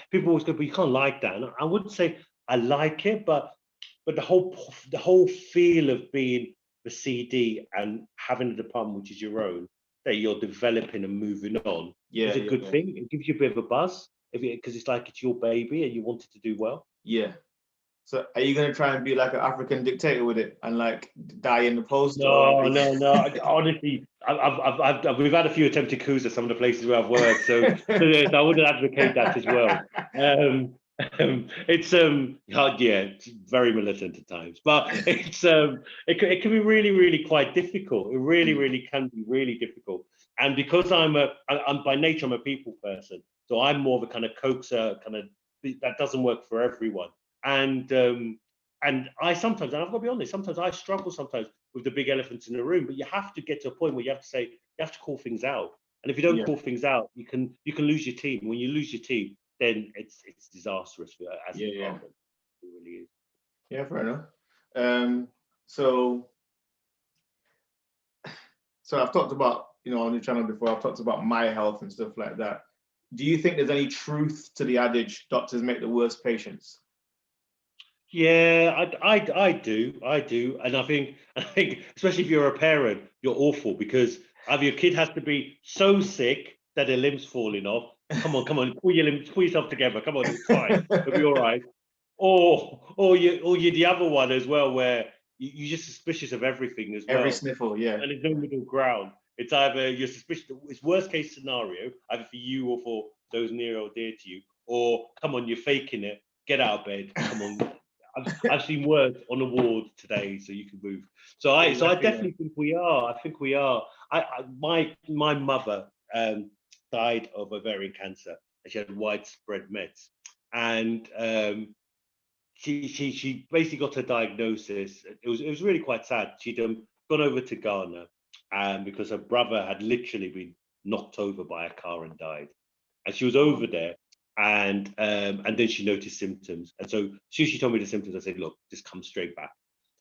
People always go, but you can't like that. And I wouldn't say I like it, but the whole feel of being the CD and having a department which is your own, that you're developing and moving on, is a good thing. It gives you a bit of a buzz. because it's like it's your baby and you want it to do well. Yeah. So are you gonna try and be like an African dictator with it and like die in the post? No. Honestly, we've had a few attempted coups at some of the places where I've worked, so I wouldn't advocate that as well. It's it's very militant at times, but it can be really, really quite difficult. It really can be really difficult. And because I'm by nature I'm a people person, so I'm more of a kind of coaxer, kind of that doesn't work for everyone. And I sometimes, and I've got to be honest, sometimes I struggle sometimes with the big elephants in the room. But you have to get to a point where you have to say, you have to call things out. And if you don't call things out, you can lose your team. When you lose your team, then it's disastrous for as a department. It really is. Yeah, fair enough. So I've talked about, on your channel before, I've talked about my health and stuff like that. Do you think there's any truth to the adage, doctors make the worst patients? Yeah, I do, and I think especially if you're a parent, you're awful because either your kid has to be so sick that their limbs falling off. Come on, pull yourself together. Come on, it's fine, it'll be all right. Or you're the other one as well, where you're just suspicious of everything as well. Every sniffle, yeah. And there's no middle ground. It's either you're suspicious. It's worst case scenario, either for you or for those near or dear to you. Or come on, you're faking it. Get out of bed. Come on. I've seen words on the ward today, so you can move. So I definitely think we are. I think we are. My mother died of ovarian cancer, and she had widespread mets, and she basically got her diagnosis. It was really quite sad. She'd gone over to Ghana, because her brother had literally been knocked over by a car and died, and she was over there. And then she noticed symptoms, and so as soon as she told me the symptoms, I said, "Look, just come straight back."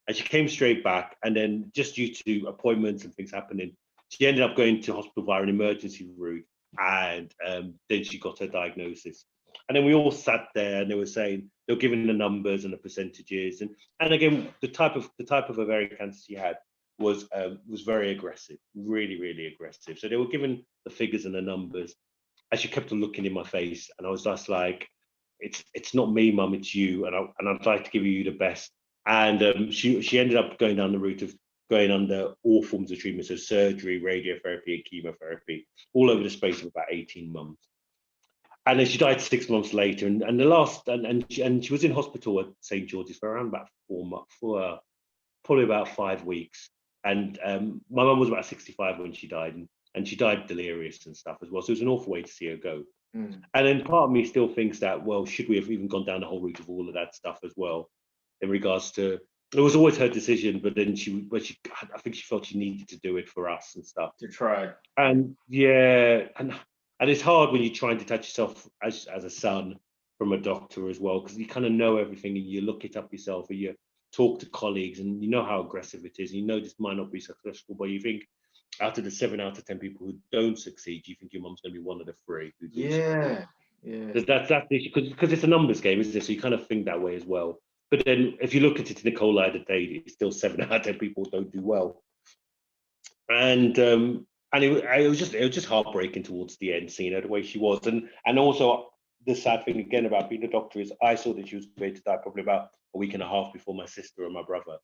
And she came straight back, and then just due to appointments and things happening, she ended up going to hospital via an emergency route, and then she got her diagnosis. And then we all sat there, and they were giving the numbers and the percentages, and again the type of ovarian cancer she had was very aggressive, really, really aggressive. So they were given the figures and the numbers. And she kept on looking in my face, and I was just like, "It's not me, Mum, it's you, and I'd like to give you the best." And she ended up going down the route of going under all forms of treatment, so surgery, radiotherapy, and chemotherapy, all over the space of about 18 months. And then she died 6 months later, and she was in hospital at St. George's for around about 4 months, probably about 5 weeks. And my mum was about 65 when she died, and she died delirious and stuff as well. So it was an awful way to see her go. And then part of me still thinks that, well, should we have even gone down the whole route of all of that stuff as well? In regards to, it was always her decision, but then I think she felt she needed to do it for us and stuff. To try. And yeah, and it's hard when you try and detach yourself as a son from a doctor as well, because you kind of know everything and you look it up yourself, or you talk to colleagues and you know how aggressive it is. And you know this might not be successful, but you think, out of the 7 out of 10 people who don't succeed, you think your mum's going to be one of the 3 who do succeed. That's the issue, because it's a numbers game, isn't it? So you kind of think that way as well. But then if you look at it in the cold light of day, it's still 7 out of 10 people don't do well. And it was just heartbreaking towards the end, seeing her the way she was. And also the sad thing again about being a doctor is I saw that she was going to die probably about a week and a half before my sister and my brother.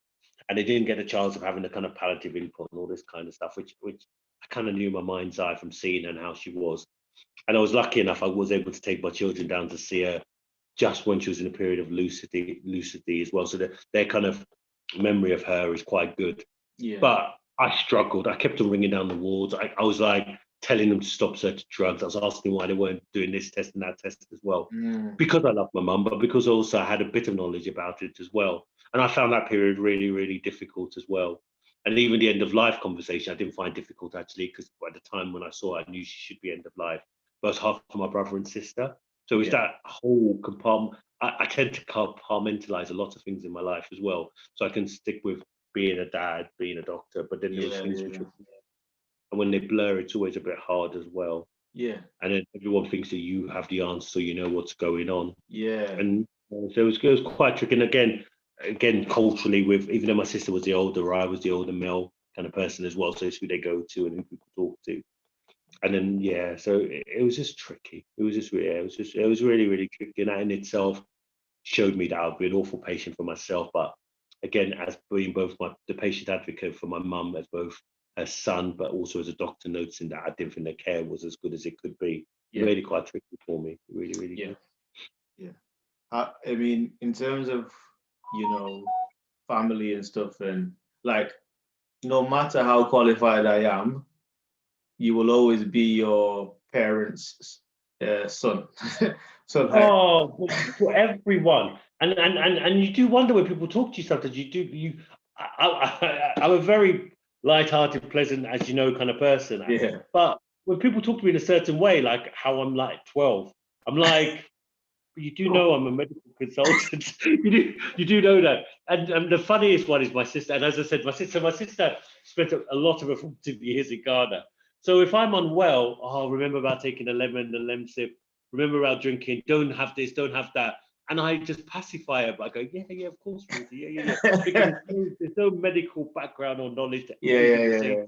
And they didn't get a chance of having the kind of palliative input and all this kind of stuff, which I kind of knew in my mind's eye from seeing her and how she was. And I was lucky enough, I was able to take my children down to see her just when she was in a period of lucidity as well. So their kind of memory of her is quite good. Yeah. But I struggled. I kept on ringing down the wards. I was like telling them to stop certain drugs. I was asking why they weren't doing this test and that test as well. Because I love my mum, but because also I had a bit of knowledge about it as well. And I found that period really, really difficult as well. And even the end of life conversation, I didn't find difficult actually, because by the time when I saw her, I knew she should be end of life. But it was half for my brother and sister. So it's that whole compartment. I tend to compartmentalize a lot of things in my life as well. So I can stick with being a dad, being a doctor, but then those things which are, and when they blur, it's always a bit hard as well. Yeah. And then everyone thinks that you have the answer, so you know what's going on. Yeah. And so it was quite tricky. And again, culturally, with even though my sister was the older, I was the older male kind of person as well. So it's who they go to and who people talk to. And then so it was just tricky. It was really, really tricky, and that in itself showed me that I'd be an awful patient for myself. But again, as being both the patient advocate for my mum, as both her son, but also as a doctor, noticing that I didn't think the care was as good as it could be, it made it quite tricky for me. Really, really good. Yeah. I mean, in terms of, family and stuff, and like, no matter how qualified I am, you will always be your parents' son. So like, for everyone, and you do wonder when people talk to you sometimes. I'm a very light-hearted, pleasant, as you know, kind of person. yeah, But when people talk to me in a certain way, like how I'm like 12, I'm like, you do know I'm a medical consultant. you do know that. And the funniest one is my sister. And as I said, my sister spent a lot of her formative years in Ghana. So if I'm unwell, remember about taking a lemon sip. Remember about drinking. Don't have this. Don't have that. And I just pacify her. But I go, yeah, of course, Ruthie. Yeah. Because there's no medical background or knowledge to yeah.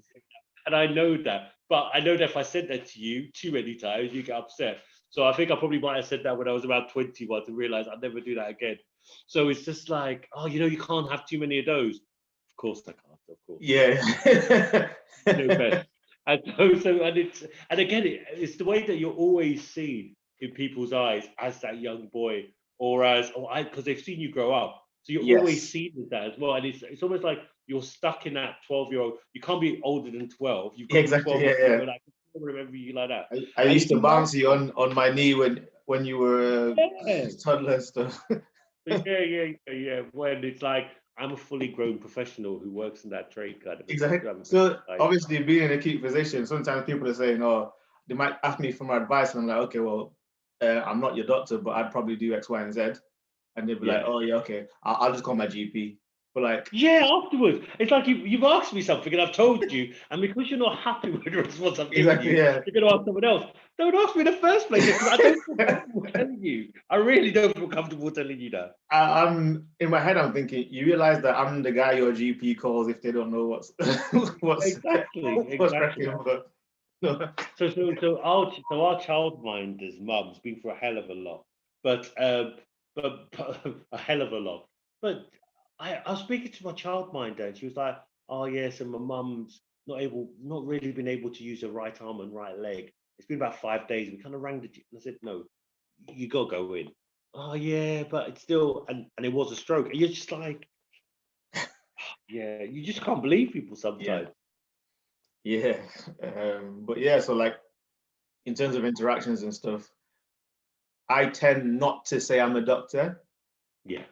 and I know that. But I know that if I said that to you too many times, you get upset. So I think I probably might have said that when I was about 21 to realize I'd never do that again. So it's just like, you can't have too many of those. Of course I can't. Of course. Yeah. No best. And and again, it's the way that you're always seen in people's eyes as that young boy, because they've seen you grow up. So you're always Yes. seen as that as well. And it's almost like you're stuck in that 12-year-old. You can't be older than 12. You've got to be Exactly. 12. Yeah. Like, I can remember you like that. I And used to you love bounce you on my knee when you were yeah. toddler stuff. Yeah. When it's like I'm a fully grown professional who works in that trade kind of thing. Exactly. So obviously, being in a key position, sometimes people are saying, "Oh, they might ask me for my advice," and I'm like, "Okay, well, I'm not your doctor, but I'd probably do X, Y, and Z." And they'd be like, "Oh yeah, okay, I'll just call my GP." But like, afterwards, it's like you've asked me something and I've told you, and because you're not happy with the response I've given exactly, you, yeah. you're going to ask someone else. Don't ask me in the first place because I don't feel comfortable telling you. I really don't feel comfortable telling you that. I'm in my head. I'm thinking, you realize that I'm the guy your GP calls if they don't know what's Exactly. cracking. But no. So our childminder's mum's been through a hell of a lot, but a hell of a lot. But I was speaking to my childminder, and she was like, "Oh yes, and my mum's not really been able to use her right arm and right leg. It's been about 5 days. We kind of rang the GP and I said, no, you gotta go in. Oh yeah, but it's still and it was a stroke. And you're just like, yeah, you just can't believe people sometimes. Yeah. But yeah, so like in terms of interactions and stuff, I tend not to say I'm a doctor. Yeah.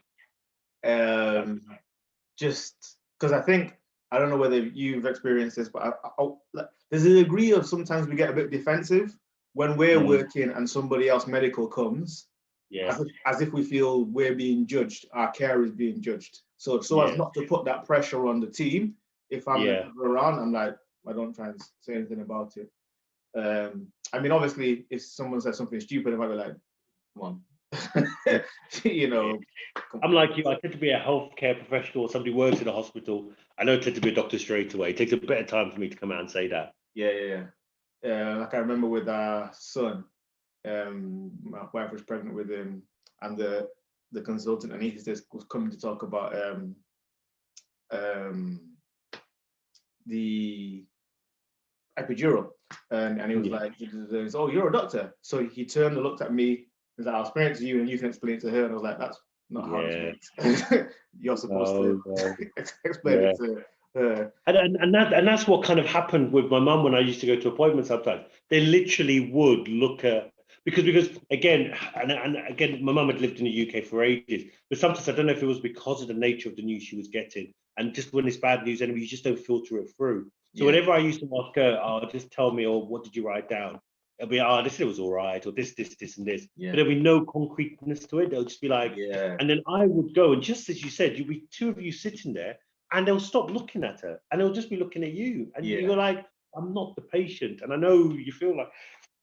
Just because I think, I don't know whether you've experienced this, but there's a degree of sometimes we get a bit defensive when we're working and somebody else medical comes, as if we feel we're being judged, our care is being judged. So as not to put that pressure on the team, if I'm around, I'm like, I don't try and say anything about it. I mean, obviously, if someone says something stupid, I might be like, come on. I'm like you. I tend to be a healthcare professional or somebody who works in a hospital. I don't tend to be a doctor straight away. It takes a bit of time for me to come out and say that. Yeah. Like I remember with our son, my wife was pregnant with him, and the consultant anaesthetist was coming to talk about the epidural, and he was like, "Oh, you're a doctor." So he turned and looked at me. He's like, "I'll explain it to you, and you can explain it to her." And I was like, "That's not how it's meant. You're supposed to explain it to her." And that's what kind of happened with my mum when I used to go to appointments. Sometimes they literally would look at because again and again, my mum had lived in the UK for ages, but sometimes I don't know if it was because of the nature of the news she was getting, and just when it's bad news, anyway, you just don't filter it through. So whenever I used to ask her, just tell me, or what did you write down? It'll be, this was all right, or this, and this. But there'll be no concreteness to it. They'll just be like, and then I would go, and just as you said, you'll be two of you sitting there, and they'll stop looking at her, and they'll just be looking at you, and you're like, I'm not the patient, and I know you feel like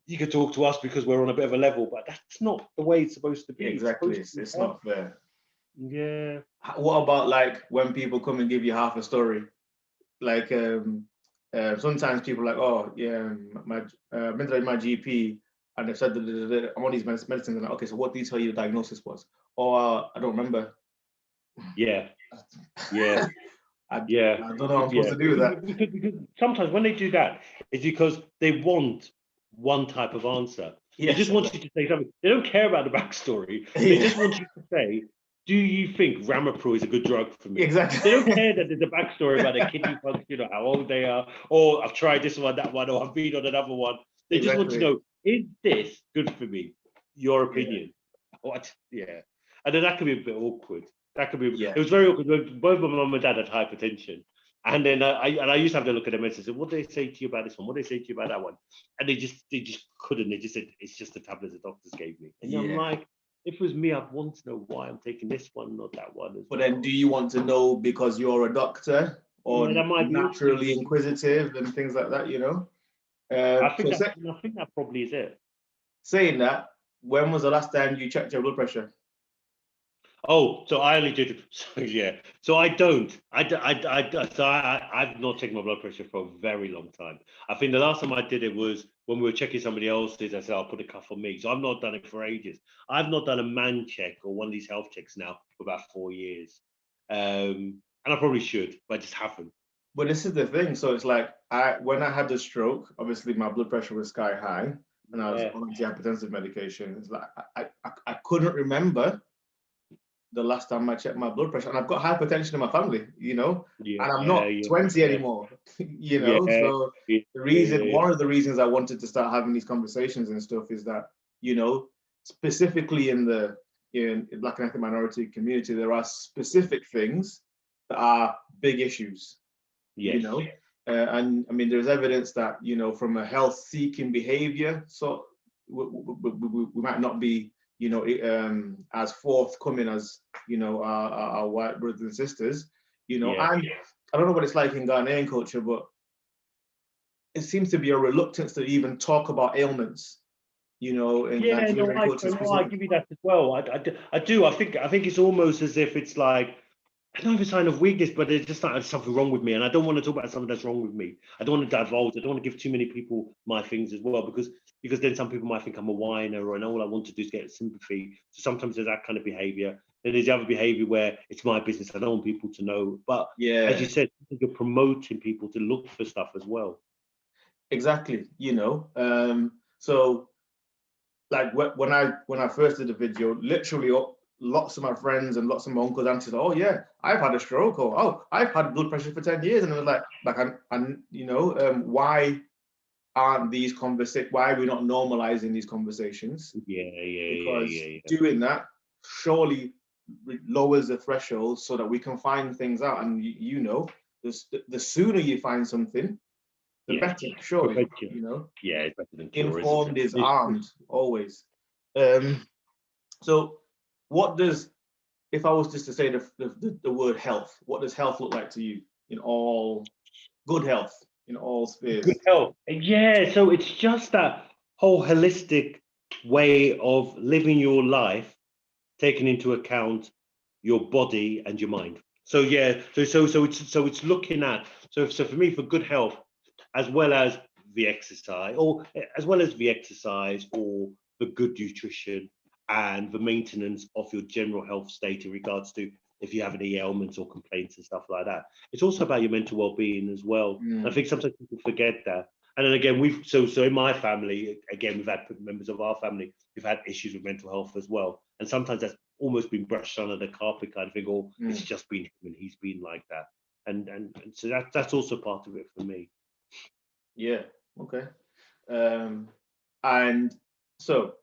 you could talk to us because we're on a bit of a level, but that's not the way it's supposed to be. Exactly, it's not fair. Yeah. What about like when people come and give you half a story? Like sometimes people are like, oh yeah, I've been to my GP and they've said that I'm on these medicines, and okay, so what did he tell you the diagnosis was? Or I don't remember. Yeah. Yeah. I Yeah. don't know what I'm supposed to do with that. Because sometimes when they do that, it's because they want one type of answer. They just want you to say something. They don't care about the backstory. They just want you to say, do you think Ramapril is a good drug for me? Exactly. They don't care that there's a backstory about their kidney function or how old they are, or I've tried this one, that one, or I've been on another one. They just want to know, is this good for me? Your opinion. What? Yeah. And then that could be a bit awkward. That could be. It was very awkward. Both my mum and dad had hypertension, and then I used to have to look at them and say, "What do they say to you about this one? What do they say to you about that one?" And they just couldn't. They just said, "It's just the tablets the doctors gave me." And I'm like, if it was me, I'd want to know why I'm taking this one, not that one. But then, do you want to know because you're a doctor, or naturally inquisitive and things like that? You know. I think that probably is it. Saying that, when was the last time you checked your blood pressure? Oh, so I only did. So yeah, so I don't. So I've not checked my blood pressure for a very long time. I think the last time I did it was when we were checking somebody else's. I said I'll put a cuff on me. So I've not done it for ages. I've not done a man check or one of these health checks now for about 4 years, and I probably should, but I just haven't. But this is the thing. So it's like when I had the stroke, obviously my blood pressure was sky high, and I was on antihypertensive medication. It's like I couldn't remember the last time I checked my blood pressure, and I've got hypertension in my family, you know, and I'm not 20 anymore, you know. So one of the reasons I wanted to start having these conversations and stuff is that, you know, specifically in Black and ethnic minority community, there are specific things that are big issues, you know, and I mean, there's evidence that, you know, from a health-seeking behavior, so we might not be, you know, as forthcoming as, you know, our white brothers and sisters, you know. And I don't know what it's like in Ghanaian culture, but it seems to be a reluctance to even talk about ailments, you know, in Nigerian culture. I give you that as well. I do. I think it's almost as if it's like, I don't have a sign of weakness, but it's just like there's something wrong with me, and I don't want to talk about something that's wrong with me. I don't want to divulge. I don't want to give too many people my things as well, because then some people might think I'm a whiner, and all I want to do is get sympathy. So sometimes there's that kind of behavior. Then there's the other behavior where it's my business. I don't want people to know. But as you said, you're promoting people to look for stuff as well. Exactly. You know, so like when I first did the video, literally lots of my friends and lots of my uncles answered, "Oh yeah, I've had a stroke," or "Oh, I've had blood pressure for 10 years," and I was like, and you know, why aren't these conversations? Why are we not normalizing these conversations? Because doing that surely lowers the threshold so that we can find things out. And you know, the sooner you find something, the better. Surely, you know. Yeah, it's better than cure, informed is armed always. So, what does, if I was just to say the word health, what does health look like to you in all good health? In all spheres. Good health. Yeah, so it's just that whole holistic way of living your life, taking into account your body and your mind. So yeah, so it's looking at, so for me, for good health, as well as the exercise, or the good nutrition and the maintenance of your general health state in regards to if you have any ailments or complaints and stuff like that. It's also about your mental well-being as well. I think sometimes people forget that. And then again, so in my family, again, we've had members of our family who've had issues with mental health as well. And sometimes that's almost been brushed under the carpet kind of thing, or it's just been him and he's been like that. And so that's also part of it for me. Yeah, okay. And so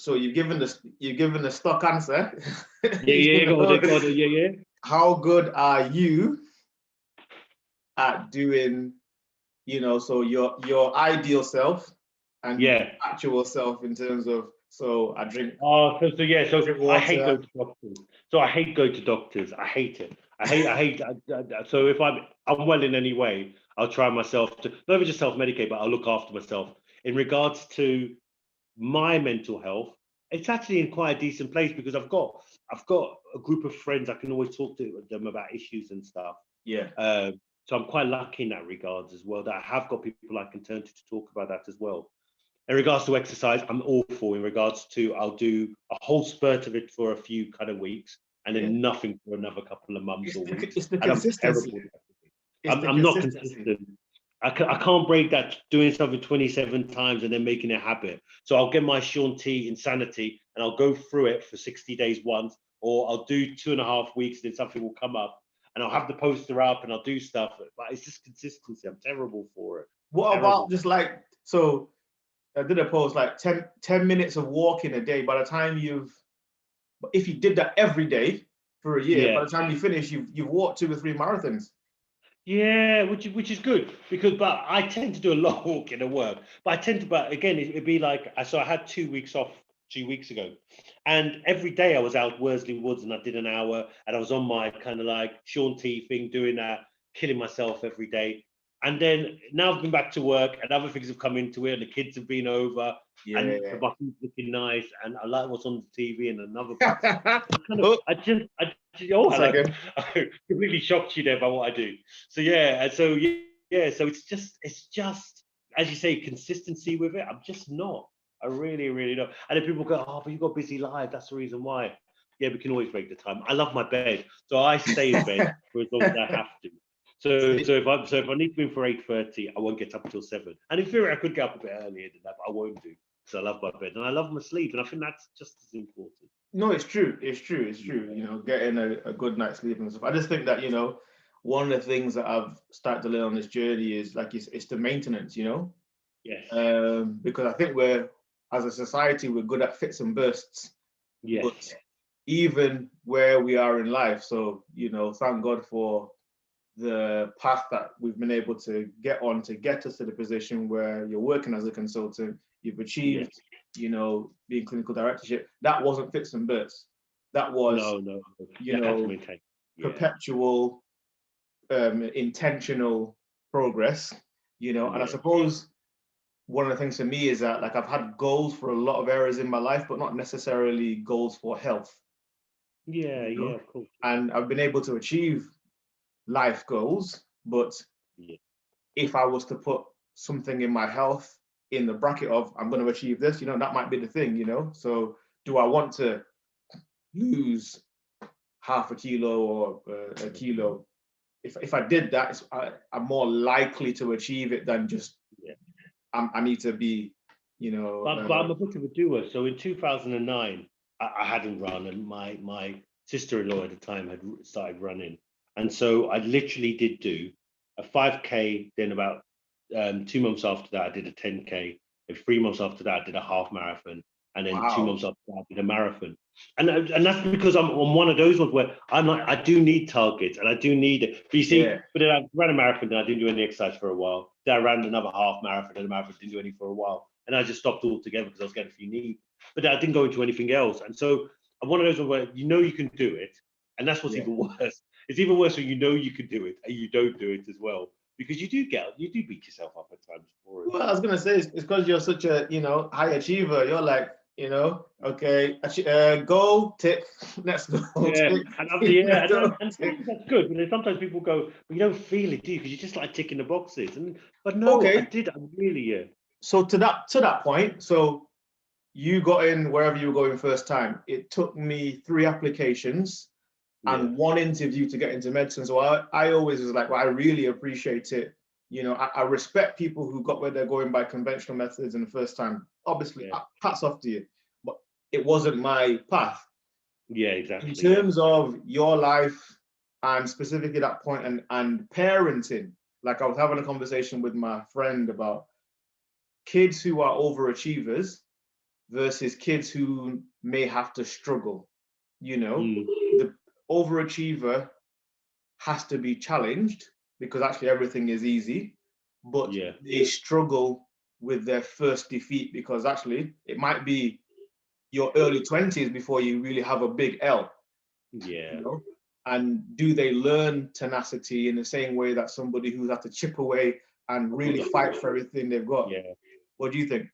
you've given the stock answer. Yeah. How good are you at doing, you know, so your ideal self and your actual self in terms of, so I drink. Oh, so I hate going to doctors. So I hate going to doctors. I hate it. I hate. So if I'm unwell in any way, I'll try myself to not even just self-medicate, but I'll look after myself. In regards to my mental health, it's actually in quite a decent place because I've got a group of friends I can always talk to them about issues and stuff. Yeah. So I'm quite lucky in that regards as well, that I have got people I can turn to talk about that as well. In regards to exercise, I'm awful in regards to, I'll do a whole spurt of it for a few kind of weeks and then nothing for another couple of months or weeks. It's the And I'm consistency. terrible. It's the I'm not consistency. consistent. I can't break that doing something 27 times and then making a habit. So I'll get my Sean T insanity and I'll go through it for 60 days once, or I'll do 2.5 weeks, then something will come up and I'll have the poster up and I'll do stuff. But it's just consistency. I'm terrible for it. What about just like, so I did a post like 10 minutes of walking a day. By the time if you did that every day for a year, by the time you finish, you've walked 2 or 3 marathons. Yeah, which is good but I tend to do a lot of walking at work. But again, it'd be like, so I had 2 weeks off 2 weeks ago, and every day I was out Worsley Woods and I did an hour, and I was on my kind of like Sean T thing, doing that, killing myself every day. And then now I've been back to work and other things have come into it, and the kids have been over, and my food's looking nice, and I like what's on the TV and another. I completely shocked you there by what I do. So so it's just as you say, consistency with it. I'm just not. I really, really don't. And then people go, "Oh, but you've got a busy life. That's the reason why." Yeah, we can always break the time. I love my bed, so I stay in bed for as long as I have to. So if I need to be in for 8:30, I won't get up until 7. And in theory, I could get up a bit earlier than that, but I won't do. So I love my bed and I love my sleep, and I think that's just as important. No, it's true. It's true. You know, getting a good night's sleep and stuff. I just think that, you know, one of the things that I've started to learn on this journey is like it's the maintenance. You know. Yes. Because I think as a society, we're good at fits and bursts. Yes. But even where we are in life, so, you know, thank God for the path that we've been able to get on to get us to the position where you're working as a consultant, you've achieved, you know, being clinical directorship. That wasn't fits and bursts. That was, you know, perpetual, intentional progress, you know. And I suppose one of the things for me is that, like, I've had goals for a lot of areas in my life, but not necessarily goals for health. Yeah, you know? Of course. And I've been able to achieve life goals, but if I was to put something in my health in the bracket of I'm going to achieve this, you know, that might be the thing, you know. So do I want to lose half a kilo or a kilo? If I did that, I'm more likely to achieve it than just I need to be, you know. But I'm a bit of a doer. So in 2009, I hadn't run, and my sister-in-law at the time had started running. And so I literally did do a 5K, then about 2 months after that, I did a 10K, and 3 months after that, I did a half marathon, and then 2 months after that, I did a marathon. And that's because I'm on one of those ones where I do need targets, and I do need it. But you see, but then I ran a marathon, and I didn't do any exercise for a while. Then I ran another half marathon, and a marathon, didn't do any for a while. And I just stopped altogether because I was getting a few knees. But I didn't go into anything else. And so I'm one of those ones where you know you can do it, and that's what's even worse. It's even worse when you know you can do it and you don't do it as well, because you do beat yourself up at times for it. Well, I was gonna say it's because you're such a, you know, high achiever. You're like, you know, okay, goal, tick, next goal. And that's good. But sometimes people go, but you don't feel it, do you? Because you just like ticking the boxes. But no, I did. I really. So to that point, so you got in wherever you were going first time. It took me 3 applications and 1 interview to get into medicine. So I always was like, well, I really appreciate it. You know, I respect people who got where they're going by conventional methods in the first time. Obviously, hats off to you. But it wasn't my path. Yeah, exactly. In terms of your life and specifically that point and parenting, like I was having a conversation with my friend about kids who are overachievers versus kids who may have to struggle. You know, the overachiever has to be challenged because actually everything is easy, but they struggle with their first defeat because actually it might be your early 20s before you really have a big L. You know? And do they learn tenacity in the same way that somebody who's had to chip away and really fight for everything they've got? What do you think?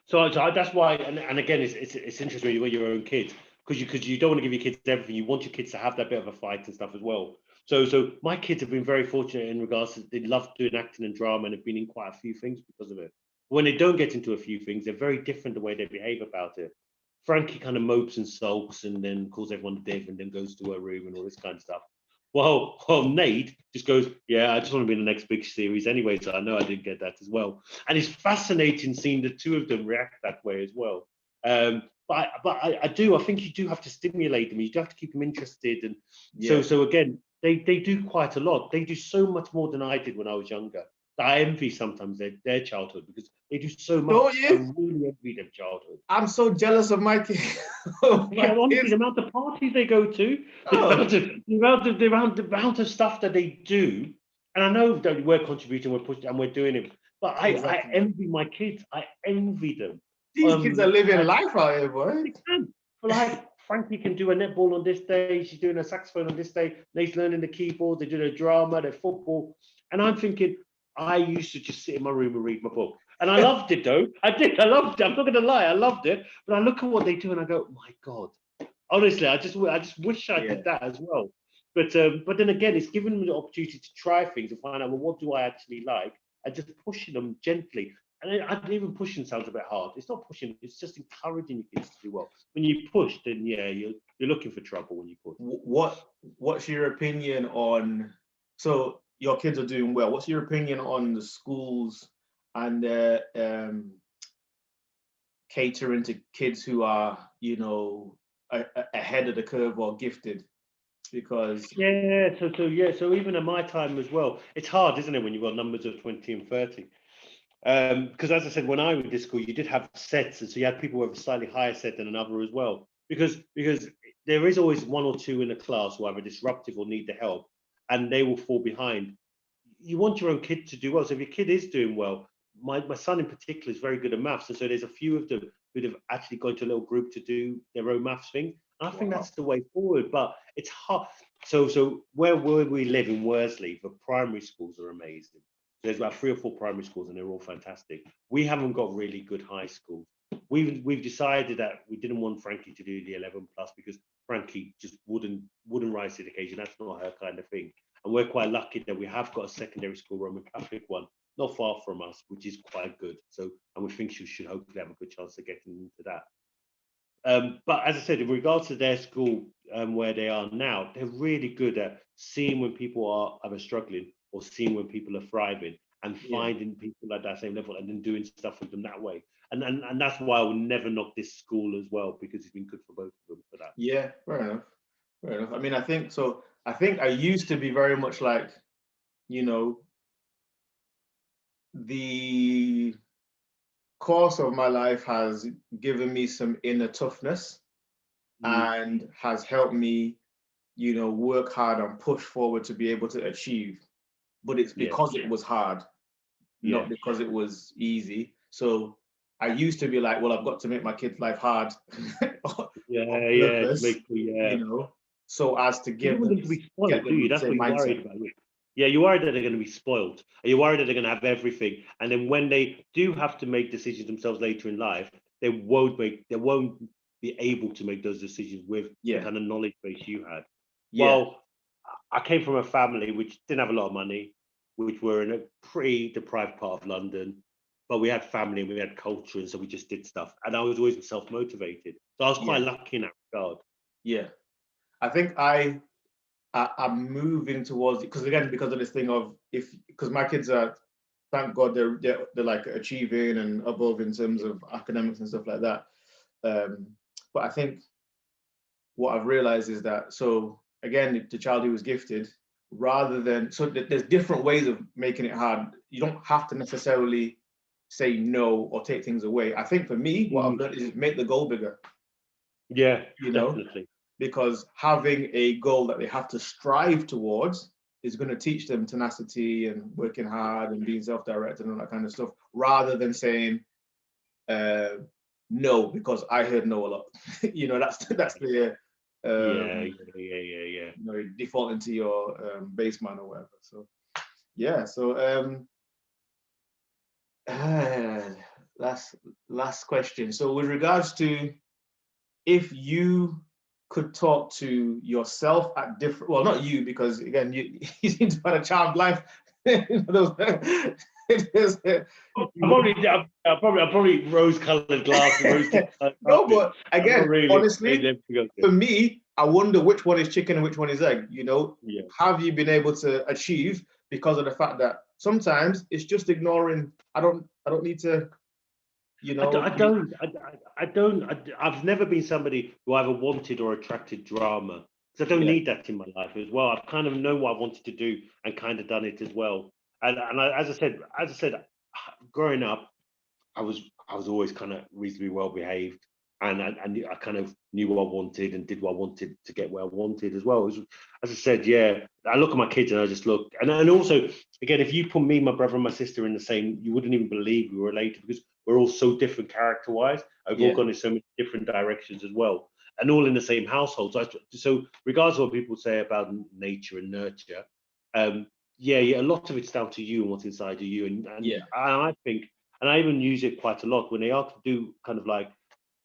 So that's why, and again, it's interesting when you're your own kids, because you don't want to give your kids everything. You want your kids to have that bit of a fight and stuff as well. So my kids have been very fortunate in regards to they love doing acting and drama and have been in quite a few things because of it. When they don't get into a few things, they're very different the way they behave about it. Frankie kind of mopes and sulks and then calls everyone a div and then goes to her room and all this kind of stuff. Well, Nate just goes, yeah, I just want to be in the next big series anyway, so I know I didn't get that as well. And it's fascinating seeing the two of them react that way as well. But I think you do have to stimulate them. You do have to keep them interested. And so again, they do quite a lot. They do so much more than I did when I was younger. I envy sometimes their childhood because they do so much. Don't you? I really envy their childhood. I'm so jealous of my kids. Honestly, the amount of parties they go to, the amount of stuff that they do, and I know that we're contributing, we're pushing, and we're doing it. But I envy my kids. I envy them. These kids are living life out here, boy. They can. Like Frankie can do a netball on this day. She's doing a saxophone on this day. Nate's learning the keyboard. They're doing a drama. They're football. And I'm thinking, I used to just sit in my room and read my book. And I loved it, though. I did. I loved it. I'm not going to lie. I loved it. But I look at what they do and I go, my God. Honestly, I just wish I did that as well. But then again, it's giving them the opportunity to try things and find out, well, what do I actually like? And just pushing them gently. And even pushing sounds a bit hard. It's not pushing. It's just encouraging your kids to do well. When you push, then you're looking for trouble when you push. What's your opinion on? So your kids are doing well. What's your opinion on the schools and catering to kids who are, ahead of the curve or gifted? Because so even at my time as well, it's hard, isn't it, when you've got numbers of 20 and 30? Because as I said, when I went to school, you did have sets, and so you had people with a slightly higher set than another as well. Because there is always one or two in a class who are either disruptive or need the help, and they will fall behind. You want your own kid to do well. So if your kid is doing well, my son in particular is very good at maths, and so there's a few of them who'd have actually gone to a little group to do their own maths thing. And I think that's the way forward, but it's hard. So where we live in Worsley, the primary schools are amazing. There's about 3 or 4 primary schools, and they're all fantastic. We haven't got really good high schools. We've decided that we didn't want Frankie to do the 11 plus because Frankie just wouldn't rise to the occasion. That's not her kind of thing. And we're quite lucky that we have got a secondary school, Roman Catholic one, not far from us, which is quite good. So, and we think she should hopefully have a good chance of getting into that. But as I said, in regards to their school, where they are now, they're really good at seeing when people are either struggling or seeing when people are thriving and finding people at that same level and then doing stuff with them that way. And that's why I will never knock this school as well, because it's been good for both of them for that. Yeah, fair enough. I mean, I think I used to be very much like, the course of my life has given me some inner toughness and has helped me, work hard and push forward to be able to achieve. But it's because it was hard, not because it was easy. So I used to be like, well, I've got to make my kids' life hard. So as to give them to be spoiled, do you? That's what you're worried about. Yeah, you're worried that they're going to be spoiled. You're worried that they're going to have everything, and then when they do have to make decisions themselves later in life, they won't be able to make those decisions with the kind of knowledge base you had. Well, I came from a family which didn't have a lot of money, which were in a pretty deprived part of London, but we had family and we had culture, and so we just did stuff. And I was always self-motivated, so I was quite lucky in that regard. Yeah, I think I'm moving towards it because of this thing of because my kids are, thank God, they're like achieving and above in terms of academics and stuff like that. But I think what I've realized is that, so again, the child who was gifted, rather than, so there's different ways of making it hard. You don't have to necessarily say no or take things away. I think for me, what I've learned is make the goal bigger. Yeah, definitely. Because having a goal that they have to strive towards is going to teach them tenacity and working hard and being self-directed and all that kind of stuff, rather than saying no because I heard no a lot. That's the default into your baseman or whatever. So last question. So with regards to, if you could talk to yourself at different, well, not you, because again, you seem to have a charmed life. I'm probably rose-colored glasses. No, but again, really honestly, for me, I wonder which one is chicken and which one is egg. You know, yeah. have you been able to achieve because of the fact that sometimes it's just ignoring. I don't need to. You know, I've never been somebody who either wanted or attracted drama. So I don't need that in my life as well. I've kind of known what I wanted to do and kind of done it as well. And as I said, growing up, I was always kind of reasonably well behaved, and I kind of knew what I wanted and did what I wanted to get where I wanted as well. As I said, yeah, I look at my kids and I just look, and also again, if you put me, my brother, and my sister in the same, you wouldn't even believe we were related because we're all so different character-wise. We've all gone in so many different directions as well, and all in the same household. So regardless of what people say about nature and nurture, a lot of it's down to you and what's inside of you, and I think. And I even use it quite a lot when they are to do kind of like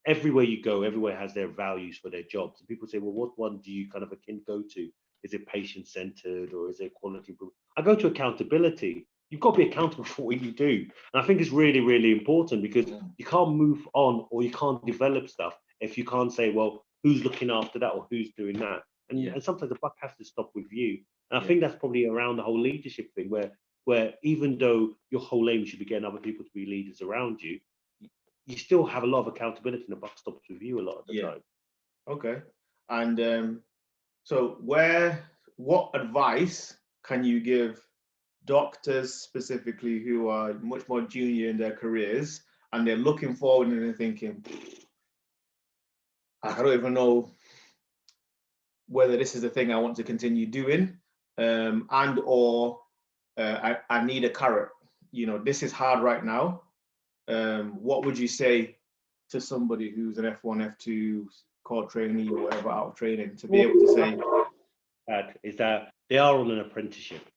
everywhere you go, everywhere has their values for their jobs. And people say, well, what one do you kind of akin go to? Is it patient-centered or is it quality improvement? I go to accountability. You've got to be accountable for what you do. And I think it's really, really important because you can't move on or you can't develop stuff if you can't say, well, who's looking after that or who's doing that? And sometimes the buck has to stop with you. And I think that's probably around the whole leadership thing where even though your whole aim should be getting other people to be leaders around you, you still have a lot of accountability and the buck stops with you a lot of the time. Okay. And so what advice can you give doctors specifically who are much more junior in their careers and they're looking forward and they're thinking, I don't even know whether this is the thing I want to continue doing, and or I need a carrot. You know, this is hard right now. What would you say to somebody who's an F1, F2 core trainee or whatever out of training to be able to say? Is that they are on an apprenticeship,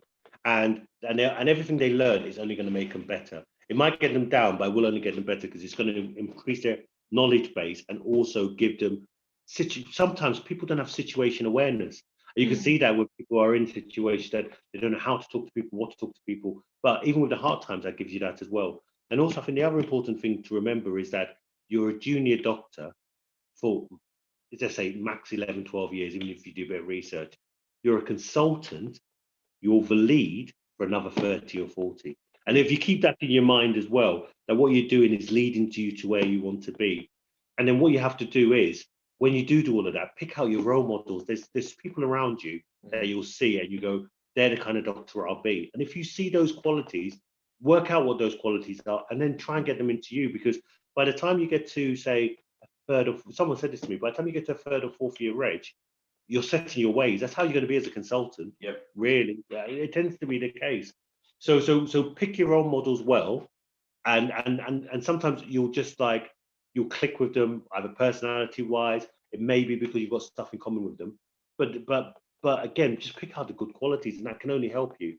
and everything they learn is only going to make them better. It might get them down, but it will only get them better because it's going to increase their knowledge base and also give them. Sometimes people don't have situation awareness. You can see that when people are in situations that they don't know how to talk to people, what to talk to people. But even with the hard times, that gives you that as well. And also, I think the other important thing to remember is that you're a junior doctor for, let's say, max 11, 12 years, even if you do a bit of research. You're a consultant, you're the lead for another 30 or 40. And if you keep that in your mind as well, that what you're doing is leading you to where you want to be. And then what you have to do is, when you do all of that, pick out your role models. There's people around you that you'll see and you go, they're the kind of doctor I'll be. And if you see those qualities, work out what those qualities are and then try and get them into you, because by the time you get to, say, someone said this to me, by the time you get to a third or fourth year reg, you're setting your ways. That's how you're going to be as a consultant. Yep. Really. It tends to be the case. So pick your role models well, and sometimes you'll click with them either personality wise. It may be because you've got stuff in common with them, but again, just pick out the good qualities, and that can only help you.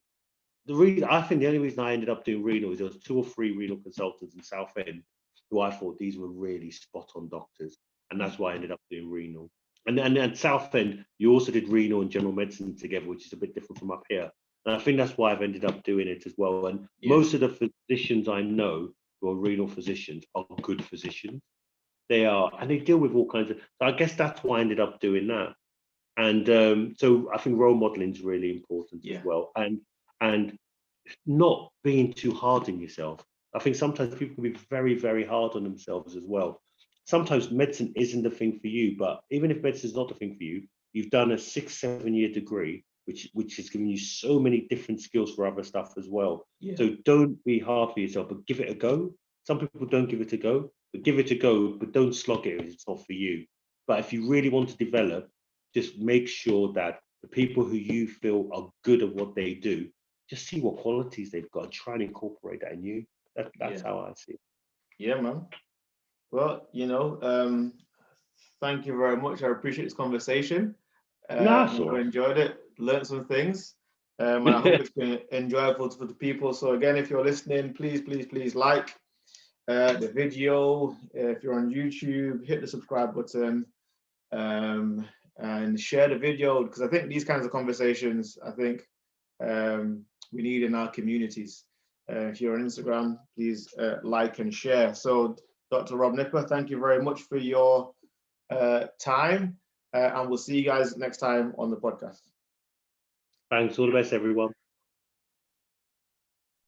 The only reason I ended up doing renal is there was 2 or 3 renal consultants in Southend who I thought these were really spot on doctors, and that's why I ended up doing renal. And at Southend, you also did renal and general medicine together, which is a bit different from up here. And I think that's why I've ended up doing it as well. And most of the physicians I know who are renal physicians are good physicians. They are, and they deal with all kinds of. So I guess that's why I ended up doing that. And so I think role modeling is really important as well, and not being too hard on yourself. I think sometimes people can be very, very hard on themselves as well. Sometimes medicine isn't the thing for you, but even if medicine is not the thing for you, you've done a 6-7 year degree, which has given you so many different skills for other stuff as well. So don't be hard for yourself, but give it a go. Some people don't give it a go, but give it a go, but don't slog it if it's not for you. But if you really want to develop, just make sure that the people who you feel are good at what they do, just see what qualities they've got and try and incorporate that in you. That's how I see it. Yeah, man. Well, thank you very much. I appreciate this conversation. I enjoyed it, learned some things. And I hope it's been enjoyable for the people. So again, if you're listening, please like the video. If you're on YouTube, hit the subscribe button. and share the video, because I think these kinds of conversations, I think we need in our communities. If you're on Instagram, please like and share. So Dr. Rob Nipah, thank you very much for your time, and we'll see you guys next time on the podcast. Thanks, all the best, everyone.